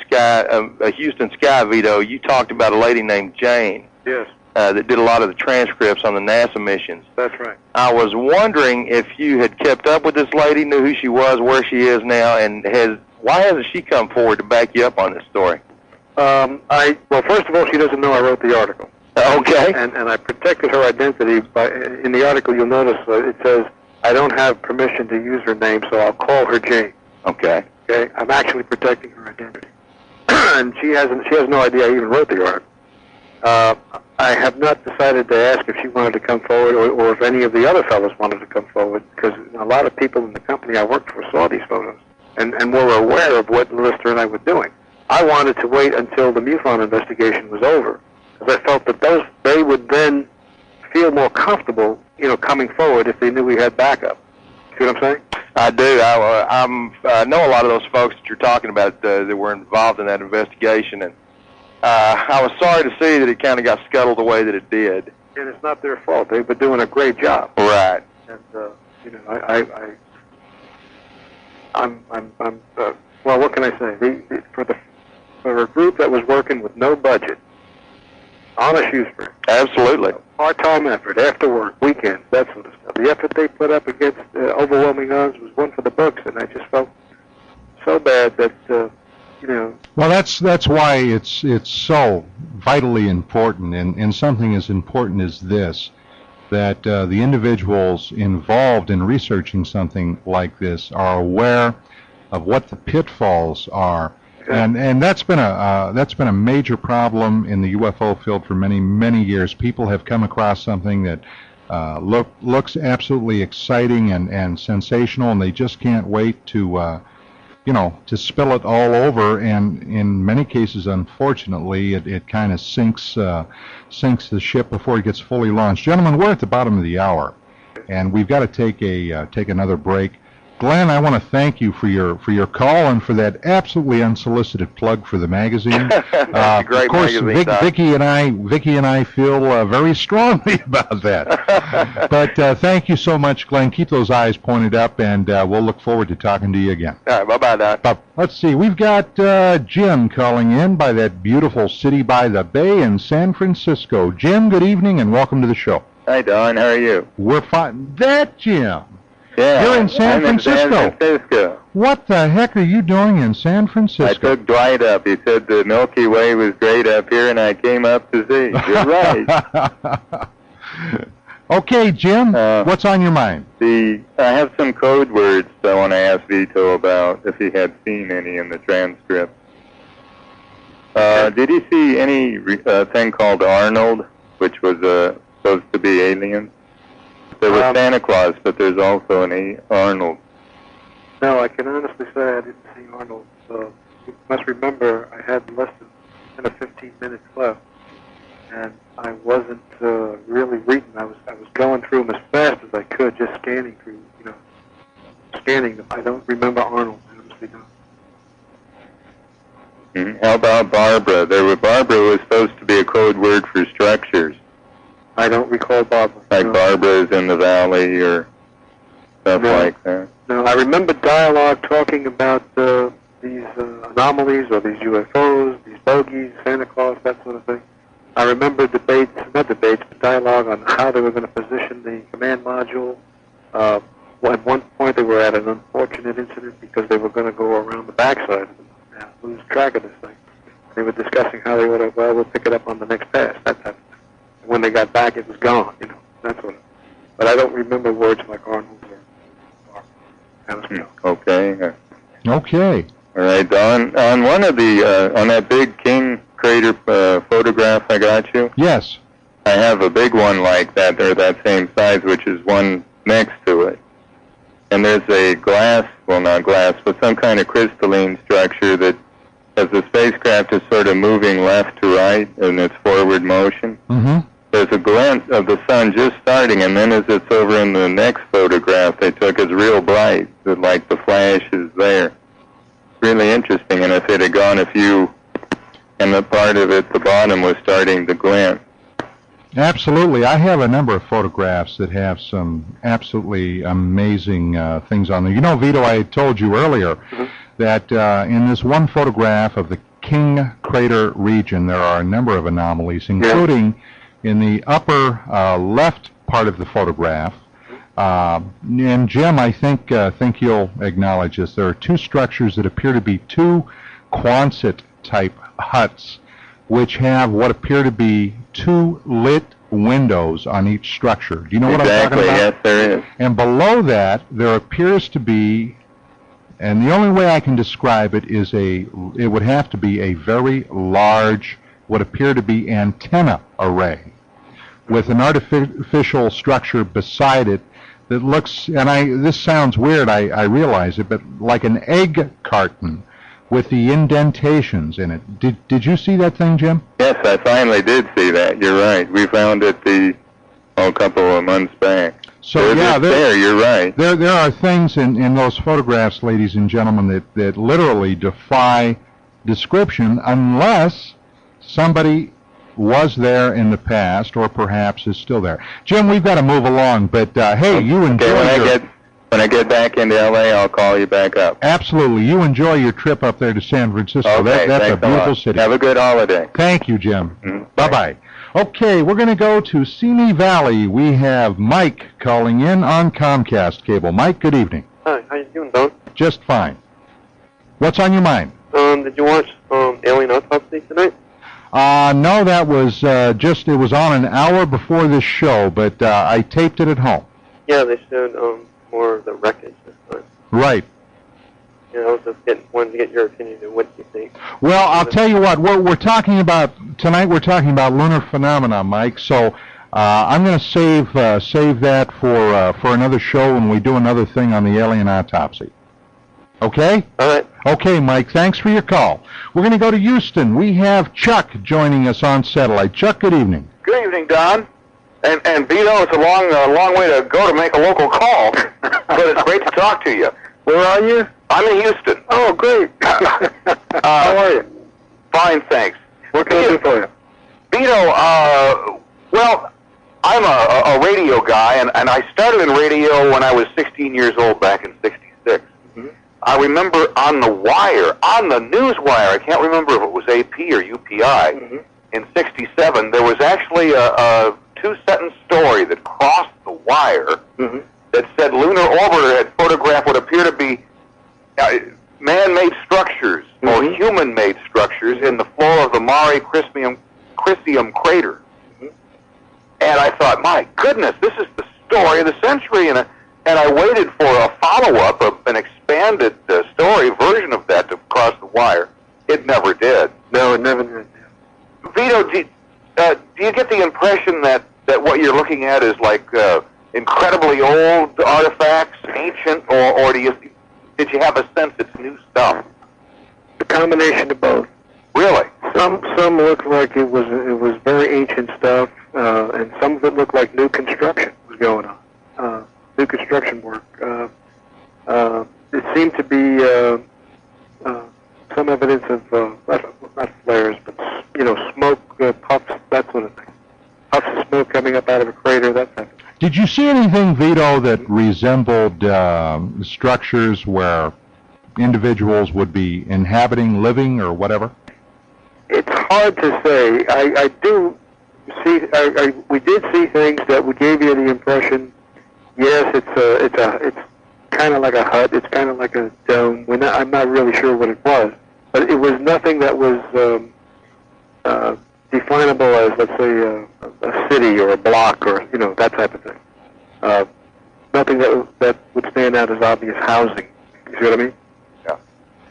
Houston Sky, Vito, you talked about a lady named Jane. Yes. That did a lot of the transcripts on the NASA missions. That's right. I was wondering if you had kept up with this lady, knew who she was, where she is now, and why hasn't she come forward to back you up on this story? Well, first of all, she doesn't know I wrote the article. Okay. And I protected her identity in the article. You'll notice it says I don't have permission to use her name, so I'll call her Jane. Okay. Okay. I'm actually protecting her identity, and she has no idea I even wrote the article. I have not decided to ask if she wanted to come forward or if any of the other fellows wanted to come forward, because a lot of people in the company I worked for saw these photos and were aware of what Lister and I were doing. I wanted to wait until the MUFON investigation was over, because I felt that they would then feel more comfortable, coming forward if they knew we had backup. See what I'm saying? I do. I know a lot of those folks that you're talking about that were involved in that investigation, and I was sorry to see that it kind of got scuttled the way that it did. And it's not their fault. They've been doing a great job. Right. And well, what can I say? For a group that was working with no budget, on a shoestring. Absolutely. Part-time effort, after work, weekends, that sort of stuff. The effort they put up against overwhelming odds was one for the books, and I just felt so bad that, Well, that's why it's so vitally important, and something as important as this, that the individuals involved in researching something like this are aware of what the pitfalls are. And that's been a major problem in the UFO field for many years. People have come across something that looks absolutely exciting and sensational, and they just can't wait to spill it all over. And in many cases, unfortunately, it kind of sinks the ship before it gets fully launched. Gentlemen, we're at the bottom of the hour, and we've got to take another break. Glenn, I want to thank you for your call and for that absolutely unsolicited plug for the magazine. That's a great of course, magazine, Doc. Vicky and I feel very strongly about that. But thank you so much, Glenn. Keep those eyes pointed up, and we'll look forward to talking to you again. All right, bye-bye, Doc. Let's see. We've got Jim calling in by that beautiful city by the bay in San Francisco. Jim, good evening, and welcome to the show. Hi, Don. How are you? We're fine. That Jim. Yeah, You're in San Francisco. In San Francisco. What the heck are you doing in San Francisco? I took Dwight up. He said the Milky Way was great up here, and I came up to see. You're right. Okay, Jim, what's on your mind? I have some code words I want to ask Vito about, if he had seen any in the transcript. Did he see any thing called Arnold, which was supposed to be aliens? There was Santa Claus, but there's also an Arnold. No, I can honestly say I didn't see Arnold. You must remember I had less than 10 or 15 minutes left, and I wasn't really reading. I was going through them as fast as I could, just scanning through, scanning them. I don't remember Arnold. I honestly don't. How about Barbara? Barbara was supposed to be a code word for structures. I don't recall Barbara. Like no. Barbara's in the valley or stuff like that. No, I remember dialogue talking about these anomalies or these UFOs, these bogies, Santa Claus, that sort of thing. I remember not debates, but dialogue on how they were going to position the command module. At one point they were at an unfortunate incident because they were going to go around the backside of them and lose track of this thing. They were discussing how they would have, we'll pick it up on the next pass, that type of thing. When they got back, it was gone, that sort of. But I don't remember words like Arnold or Okay. Okay. All right, Don. On one of the on that big King crater photograph I got you. Yes. I have a big one like that. They're that same size, which is one next to it. And there's a glass, well, not glass, but some kind of crystalline structure that, as the spacecraft is sort of moving left to right in its forward motion, there's a glint of the sun just starting, and then as it's over in the next photograph they took, it's real bright, like the flash is there. Really interesting, and if it had gone and the part of it, the bottom was starting to glint. Absolutely. I have a number of photographs that have some absolutely amazing things on them. Vito, I had told you earlier that in this one photograph of the King Crater region, there are a number of anomalies, including in the upper left part of the photograph. And Jim, I think you'll acknowledge this. There are two structures that appear to be two Quonset-type huts, which have what appear to be two lit windows on each structure. Do you know what I'm talking about? Yes, there is. And below that, there appears to be, and the only way I can describe it is it would have to be a very large, what appear to be antenna array, with an artificial structure beside it that looks, and this sounds weird, I realize it, but like an egg carton with the indentations in it. Did you see that thing, Jim? Yes, I finally did see that. You're right. We found it a couple of months back. So there, you're right. There are things in those photographs, ladies and gentlemen, that literally defy description unless somebody was there in the past or perhaps is still there. Jim, we've got to move along, but hey, you enjoy when I get back into L.A., I'll call you back up. Absolutely. You enjoy your trip up there to San Francisco. Okay, That's a beautiful city. Have a good holiday. Thank you, Jim. Bye-bye. Okay, we're going to go to Simi Valley. We have Mike calling in on Comcast cable. Mike, good evening. Hi, how you doing, Don? Just fine. What's on your mind? Did you watch Alien Autopsy tonight? No, that was it was on an hour before this show, but I taped it at home. Yeah, they showed more of the wreckage this time. Right. Yeah, I was just wanted to get your opinion on what you think. Well, I'll tell you what, we're talking about, tonight we're talking about lunar phenomena, Mike, so I'm going to save that for another show when we do another thing on the alien autopsy. Okay? All right. Okay, Mike, thanks for your call. We're going to go to Houston. We have Chuck joining us on satellite. Chuck, good evening. Good evening, Don. And Vito, it's a long way to go to make a local call, but it's great to talk to you. Where are you? I'm in Houston. Oh, great. How are you? Fine, thanks. What can I do for you? Vito, well, I'm a radio guy, and I started in radio when I was 16 years old back in '66. Mm-hmm. I remember on the wire, on the news wire, I can't remember if it was AP or UPI, Mm-hmm. in '67, there was actually a two-sentence story that crossed the wire Mm-hmm. that said lunar orbiter had photographed what appear to be man-made structures or Mm-hmm. human-made structures in the floor of the Mare Crisium crater. Mm-hmm. And I thought, my goodness, this is the story of the century. And I waited for a follow-up, an expanded story version of that to cross the wire. It never did. No, it never did. Vito, do you get the impression that what you're looking at is like incredibly old artifacts, ancient, or did you have a sense it's new stuff? A combination of both. Really? Some looked like it was very ancient stuff, and some of it looked like new construction was going on. New construction work. It seemed to be some evidence of not flares, but smoke puffs, that sort of thing. Puffs of smoke coming up out of a crater, that type of thing. Did you see anything, Vito, that resembled structures where individuals would be inhabiting, living, or whatever? It's hard to say. I do see. We did see things that would give you the impression. Yes, it's kind of like a hut. It's kind of like a dome. I'm not really sure what it was, but it was nothing that was definable as, let's say, a city or a block or that type of thing. Nothing that would stand out as obvious housing. You see what I mean?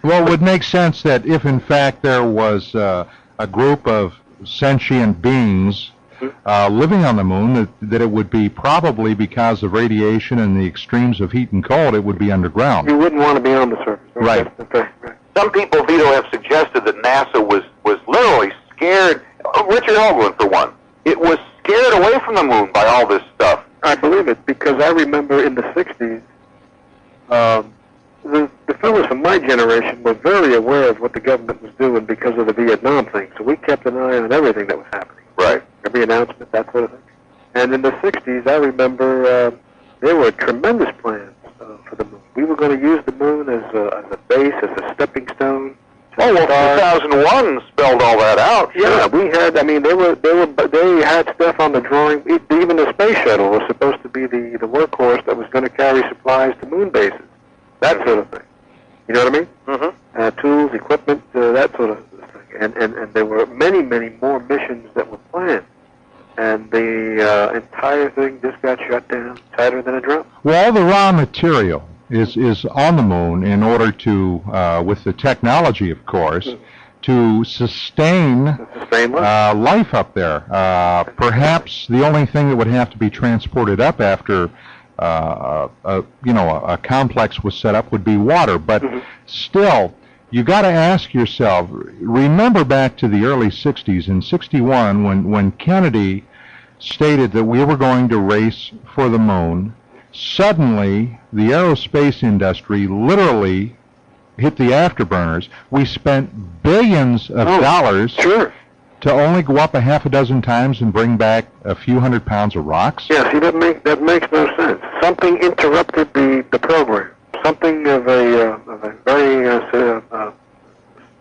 Well, it would make sense that if, in fact, there was a group of sentient beings living on the moon, that it would be probably because of radiation and the extremes of heat and cold, it would be underground. You wouldn't want to be on the surface. Right. Right. Some people, Vito, have suggested that NASA was literally scared. Richard Hoagland, for one. It was scared away from the moon by all this stuff. I believe it, because I remember in the 60s, the fellows from my generation were very aware of what the government was doing because of the Vietnam thing. So we kept an eye on everything that was happening. Right. Every announcement, that sort of thing. And in the 60s, I remember there were tremendous plans for the moon. We were going to use the moon as a base, as a stepping stone. Oh, well, 2001 spelled all that out. Yeah, we had. I mean, they had stuff on the drawing. Even the space shuttle was supposed to be the workhorse that was going to carry supplies to moon bases. That sort of thing. You know what I mean? Mm-hmm. Tools, equipment, that sort of thing. And there were many, many more missions that were planned. And the entire thing just got shut down tighter than a drum. Well, all the raw material is on the moon in order to, with the technology, of course, to sustain life up there. Perhaps the only thing that would have to be transported up after a complex was set up would be water. But still, you got to ask yourself, remember back to the early 60s, in 61, when Kennedy stated that we were going to race for the moon, suddenly the aerospace industry literally hit the afterburners. We spent billions of dollars to only go up a half a dozen times and bring back a few hundred pounds of rocks. Yeah, see, that makes no sense. Something interrupted the program. Something of a very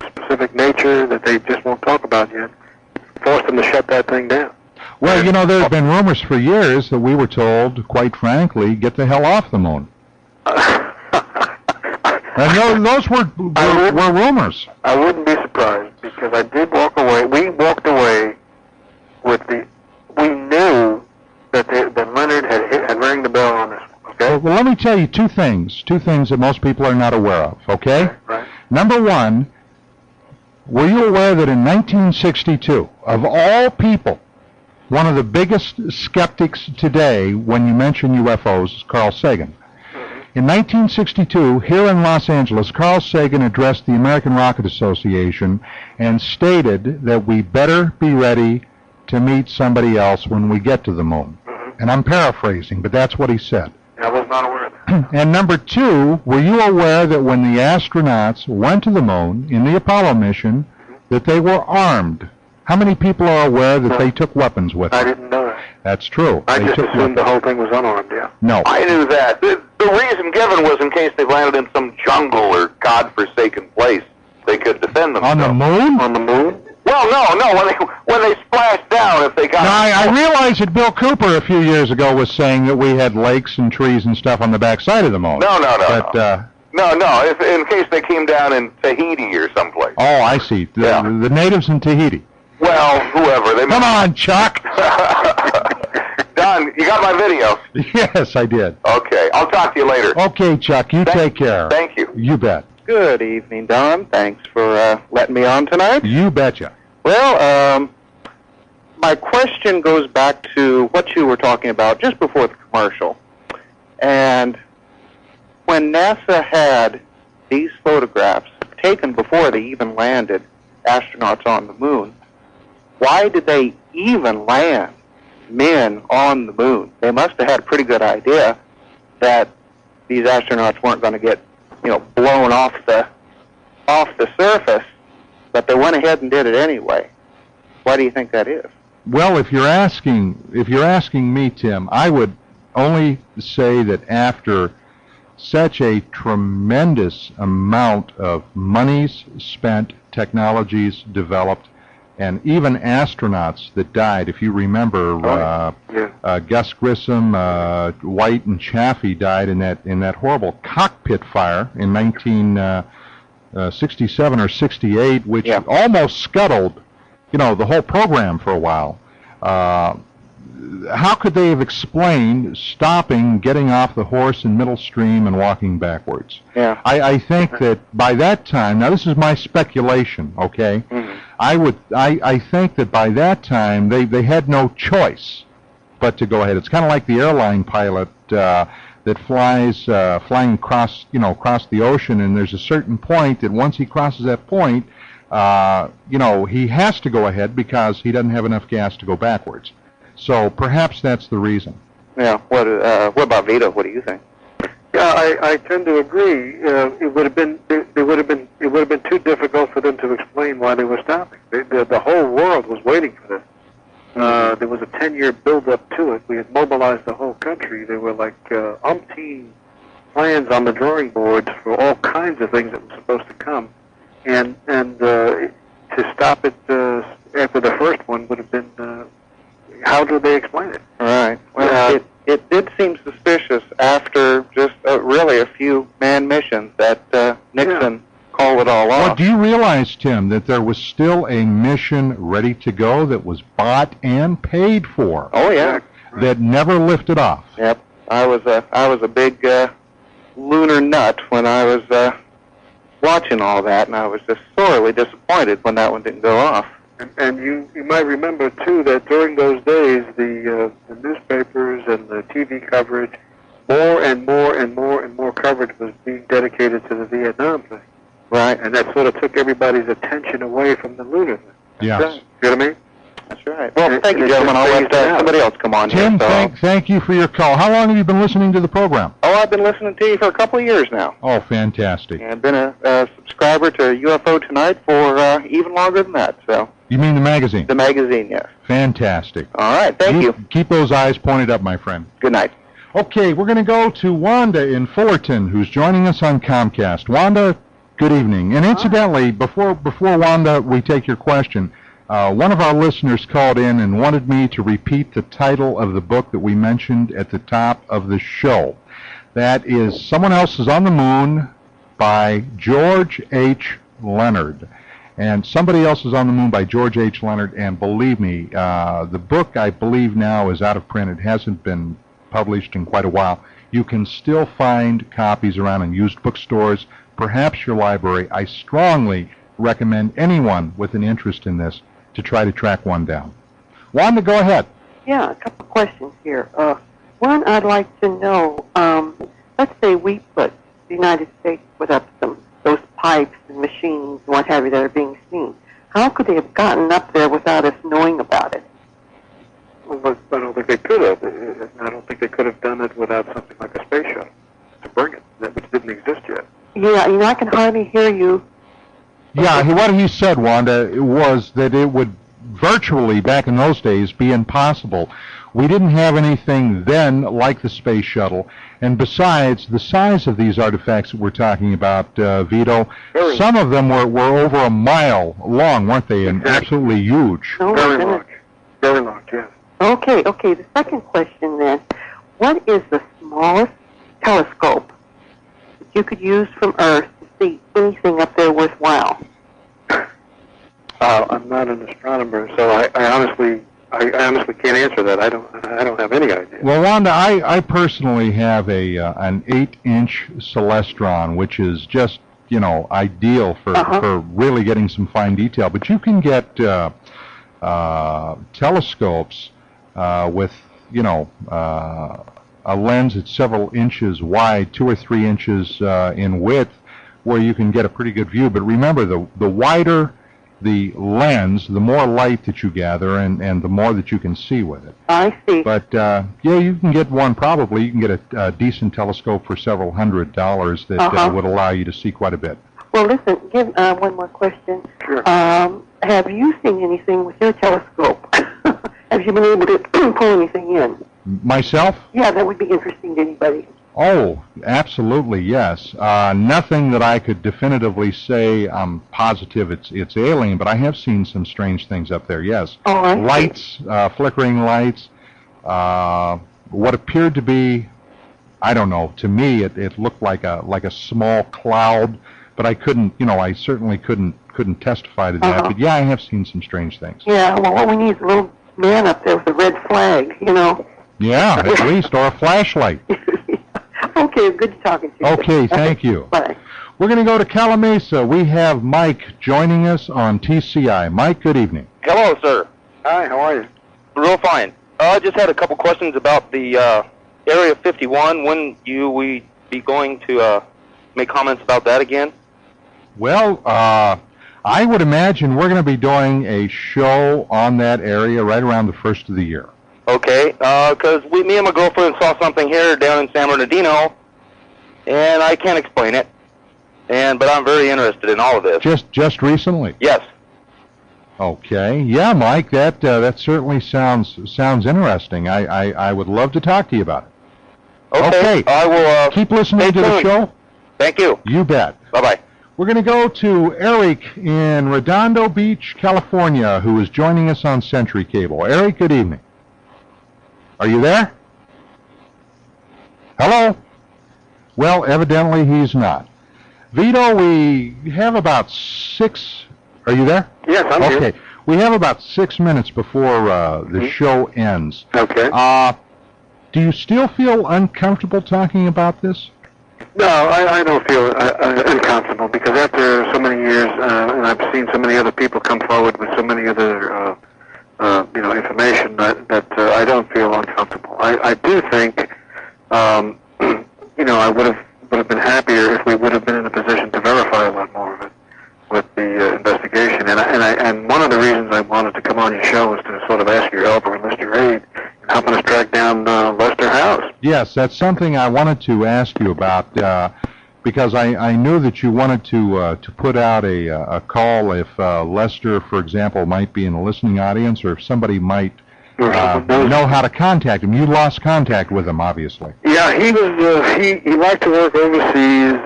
specific nature that they just won't talk about yet forced them to shut that thing down. Well, there have been rumors for years that we were told, quite frankly, get the hell off the moon. And those were rumors. I wouldn't be surprised, because I did walk away. We walked away with we knew that Leonard had rang the bell on this one, okay? Well, let me tell you two things that most people are not aware of, okay? Right. Number one, were you aware that in 1962, of all people, one of the biggest skeptics today when you mention UFOs is Carl Sagan? In 1962, here in Los Angeles, Carl Sagan addressed the American Rocket Association and stated that we better be ready to meet somebody else when we get to the moon. And I'm paraphrasing, but that's what he said. I was not aware of that. And number two, were you aware that when the astronauts went to the moon in the Apollo mission, that they were armed? How many people are aware that they took weapons with them? I didn't know that. That's true. I They just took assumed the weapons. whole thing was unarmed, yeah. No. I knew that. The reason given was in case they landed in some jungle or godforsaken place, they could defend On themselves. the moon? On the moon? Well, no. When they splashed down, if they got... Now, I realize that Bill Cooper a few years ago was saying that we had lakes and trees and stuff on the backside of the moon. No. But, No, if, in case they came down in Tahiti or someplace. oh, I see. The natives in Tahiti. Well, whoever. They Come on, Chuck. Don, you got my video? Yes, I did. Okay, I'll talk to you later. Okay, Chuck, you take care. Thank you. You bet. Good evening, Don. Thanks for letting me on tonight. You betcha. Well, my question goes back to what you were talking about just before the commercial. And when NASA had these photographs taken before they even landed astronauts on the moon, why did they even land men on the moon? They must have had a pretty good idea that these astronauts weren't going to get, blown off the surface, but they went ahead and did it anyway. Why do you think that is? Well, if you're asking me, Tim, I would only say that after such a tremendous amount of monies spent, technologies developed, and even astronauts that died. If you remember, Gus Grissom, White, and Chaffee died in that horrible cockpit fire in 1967 or 68, which almost scuttled, the whole program for a while. How could they have explained stopping, getting off the horse in middle stream, and walking backwards? Yeah. I think that by that time, now this is my speculation, okay? Mm-hmm. I think that by that time they had no choice but to go ahead. It's kind of like the airline pilot that flies flying across the ocean, and there's a certain point that once he crosses that point, he has to go ahead because he doesn't have enough gas to go backwards. So perhaps that's the reason. Yeah. What about Vito? What do you think? Yeah, I tend to agree. It would have been too difficult for them to explain why they were stopping. The whole world was waiting for this. There was a 10-year build-up to it. We had mobilized the whole country. There were like umpteen plans on the drawing boards for all kinds of things that were supposed to come, and to stop it after the first one would have been. How do they explain it? All right. Well, it did seem suspicious after just really a few manned missions that Nixon called it all off. Well, do you realize, Tim, that there was still a mission ready to go that was bought and paid for? Oh yeah. That never lifted off. Yep. I was a big lunar nut when I was watching all that, and I was just sorely disappointed when that one didn't go off. And you might remember, too, that during those days, the newspapers and the TV coverage, more and more coverage was being dedicated to the Vietnam thing. Right. And that sort of took everybody's attention away from the lunar thing. Yeah. You know what I mean? That's right. Well, thank you, gentlemen. I'll let somebody else come on Tim, here. thank you for your call. How long have you been listening to the program? Oh, I've been listening to you for a couple of years now. Oh, fantastic. And I've been a subscriber to UFO Tonight for even longer than that. So. You mean the magazine? The magazine, yes. Fantastic. All right, thank you. Keep those eyes pointed up, my friend. Good night. Okay, we're going to go to Wanda in Fullerton, who's joining us on Comcast. Wanda, good evening. And incidentally, before Wanda, we take your question, one of our listeners called in and wanted me to repeat the title of the book that we mentioned at the top of the show. That is Someone Else is on the Moon by George H. Leonard. And Somebody Else is on the Moon by George H. Leonard. And believe me, the book, I believe now, is out of print. It hasn't been published in quite a while. You can still find copies around in used bookstores, perhaps your library. I strongly recommend anyone with an interest in this to try to track one down. Wanda, go ahead. Yeah, a couple of questions here. One, I'd like to know, let's say we put the United States put up those pipes and machines and what have you that are being seen. How could they have gotten up there without us knowing about it? Well, I don't think they could have. I don't think they could have done it without something like a space shuttle. to bring it, which didn't exist yet. Yeah, I can hardly hear you. Yeah, what he said, Wanda, was that it would virtually, back in those days, be impossible. We didn't have anything then like the space shuttle, and besides, the size of these artifacts that we're talking about, Vito, some of them were over a mile long, weren't they, and absolutely huge. Very large, yes. Okay, the second question then. What is the smallest telescope that you could use from Earth to see anything up there worthwhile? I'm not an astronomer, so I honestly can't answer that. I don't have any idea. Well, Wanda, I personally have an 8-inch Celestron, which is just ideal for really getting some fine detail. But you can get telescopes with a lens that's several inches wide, 2 or 3 inches in width, where you can get a pretty good view. But remember, the wider the lens, the more light that you gather, and the more that you can see with it. I see. But you can get one. Probably you can get a decent telescope for several $100s that would allow you to see quite a bit. Well, listen. Give one more question. Sure. Have you seen anything with your telescope? Have you been able to pull anything in? Myself? Yeah, that would be interesting to anybody. Oh, absolutely, yes. Nothing that I could definitively say I'm positive it's alien, but I have seen some strange things up there, yes. Oh, lights, flickering lights, what appeared to be, I don't know, to me it looked like a small cloud, but I couldn't, I certainly couldn't testify to that. But yeah, I have seen some strange things. Yeah, well, what we need is a little man up there with a red flag, Yeah, at least, or a flashlight. Okay, good talking to you. Okay, thank you. Bye. We're going to go to Calamasa. We have Mike joining us on TCI. Mike, good evening. Hello, sir. Hi, how are you? Real fine. I just had a couple questions about the Area 51. When we be going to make comments about that again? Well, I would imagine we're going to be doing a show on that area right around the first of the year. Okay, because me and my girlfriend saw something here down in San Bernardino, and I can't explain it. But I'm very interested in all of this. Just recently? Yes. Okay. Yeah, Mike, that certainly sounds interesting. I would love to talk to you about it. Okay. I will keep listening to the show. Thank you. You bet. Bye-bye. We're going to go to Eric in Redondo Beach, California, who is joining us on Century Cable. Eric, good evening. Are you there? Hello? Well, evidently he's not. Vito, we have about 6... Are you there? Yes, I'm here. Okay. We have about 6 minutes before the show ends. Okay. Do you still feel uncomfortable talking about this? No, I don't feel uncomfortable, because after so many years, and I've seen so many other people come forward with so many other information that I don't feel uncomfortable. I do think, I would have been happier if we would have been in a position to verify a lot more of it with the investigation. And one of the reasons I wanted to come on your show was to sort of ask your help or enlist your aid in helping us track down Lester House. Yes, that's something I wanted to ask you about, because I knew that you wanted to put out a call if Lester, for example, might be in the listening audience, or if somebody might know how to contact him. You lost contact with him, obviously. Yeah, he was. He liked to work overseas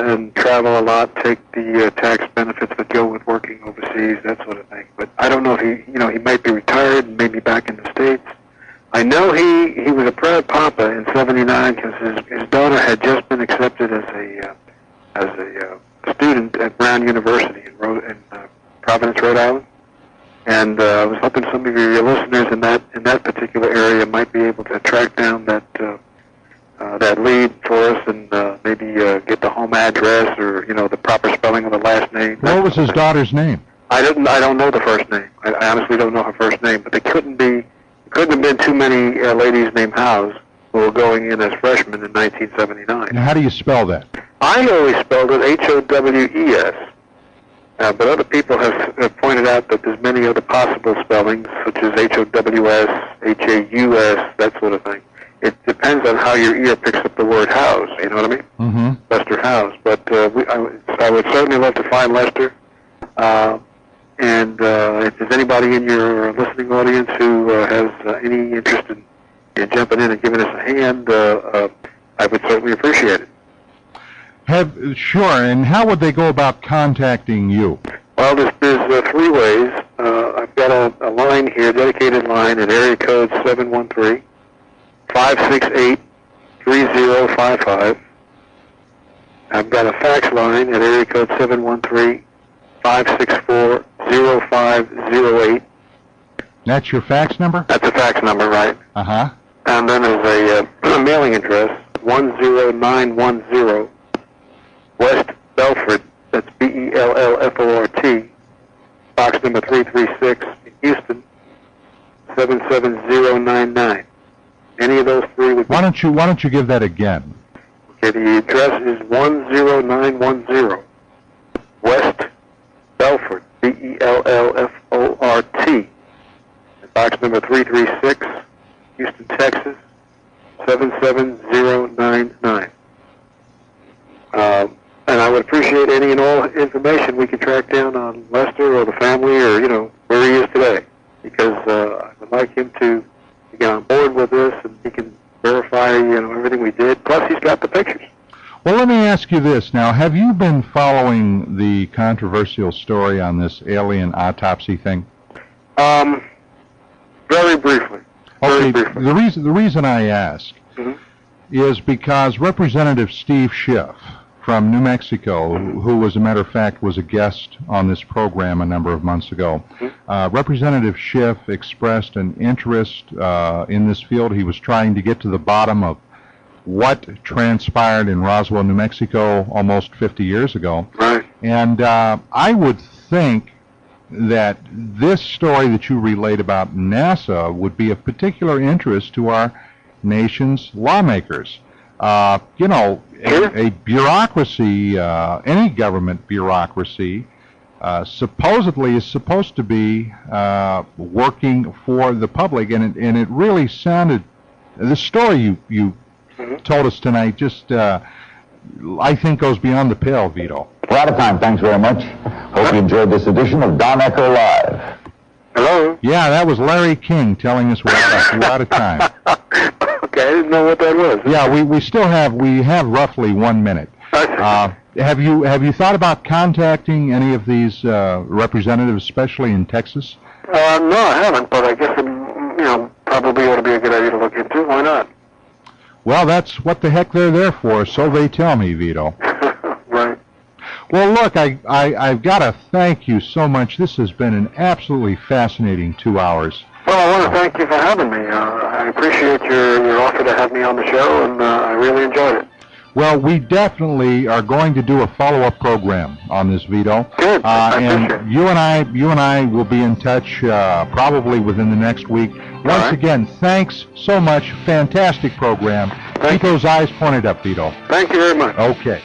and travel a lot, take the tax benefits that go with working overseas, that sort of thing. But I don't know if he might be retired and maybe back in the States. I know he was a proud papa in '79 because his daughter had just been accepted as a student at Brown University in Providence, Rhode Island. And I was hoping some of your listeners in that particular area might be able to track down that lead for us and maybe get the home address or the proper spelling of the last name. What was his daughter's name? I don't know the first name. I honestly don't know her first name, but they couldn't have been too many ladies named Howes who were going in as freshmen in 1979. Now, how do you spell that? I always spelled it Howes. But other people have pointed out that there's many other possible spellings, such as HOWS, HAUS, that sort of thing. it depends on how your ear picks up the word House. You know what I mean? Mm-hmm. Lester House. But I would certainly love to find Lester. And if there's anybody in your listening audience who has any interest in jumping in and giving us a hand, I would certainly appreciate it. Sure, and how would they go about contacting you? Well, there's three ways. I've got a line here, dedicated line at area code 713-568-3055. I've got a fax line at area code 713-564-0508. That's your fax number? That's a fax number, right? Uh-huh. And then there's a mailing address, 10910 West Belford, that's Bellfort, box number 336 in Houston, 77099. Any of those three would be... Why don't you give that again? Okay, the address is 10910 West Belfort, Bellfort, box number 336, Houston, Texas, 77099. And I would appreciate any and all information we could track down on Lester or the family or, where he is today. Because I would like him to get on board with this and he can verify, everything we did. Plus, he's got the pictures. Well, let me ask you this now. Have you been following the controversial story on this alien autopsy thing? Very briefly. Okay, the reason I ask is because Representative Steve Schiff from New Mexico, who, as a matter of fact, was a guest on this program a number of months ago, Representative Schiff expressed an interest in this field. He was trying to get to the bottom of what transpired in Roswell, New Mexico almost 50 years ago. Right. And I would think that this story that you relate about NASA would be of particular interest to our nation's lawmakers. A bureaucracy, any government bureaucracy, supposedly is supposed to be working for the public, and it really sounded, the story you told us tonight just, I think, goes beyond the pale, Vito. We're out of time. Thanks very much. Hope you enjoyed this edition of Don Echo Live. Hello? Yeah, that was Larry King telling us we're out of time. Okay, I didn't know what that was. Yeah, we have roughly 1 minute. Have you thought about contacting any of these representatives, especially in Texas? No, I haven't, but I guess probably ought to be a good idea to look into. Why not? Well, that's what the heck they're there for, so they tell me, Vito. Right. Well, look, I've got to thank you so much. This has been an absolutely fascinating 2 hours. Well, I want to thank you for having me. I appreciate your offer to have me on the show, and I really enjoyed it. Well, we definitely are going to do a follow-up program on this, Vito. Good. And you and I will be in touch probably within the next week. Once again, thanks so much. Fantastic program. Keep those eyes pointed up, Vito. Thank you very much. Okay.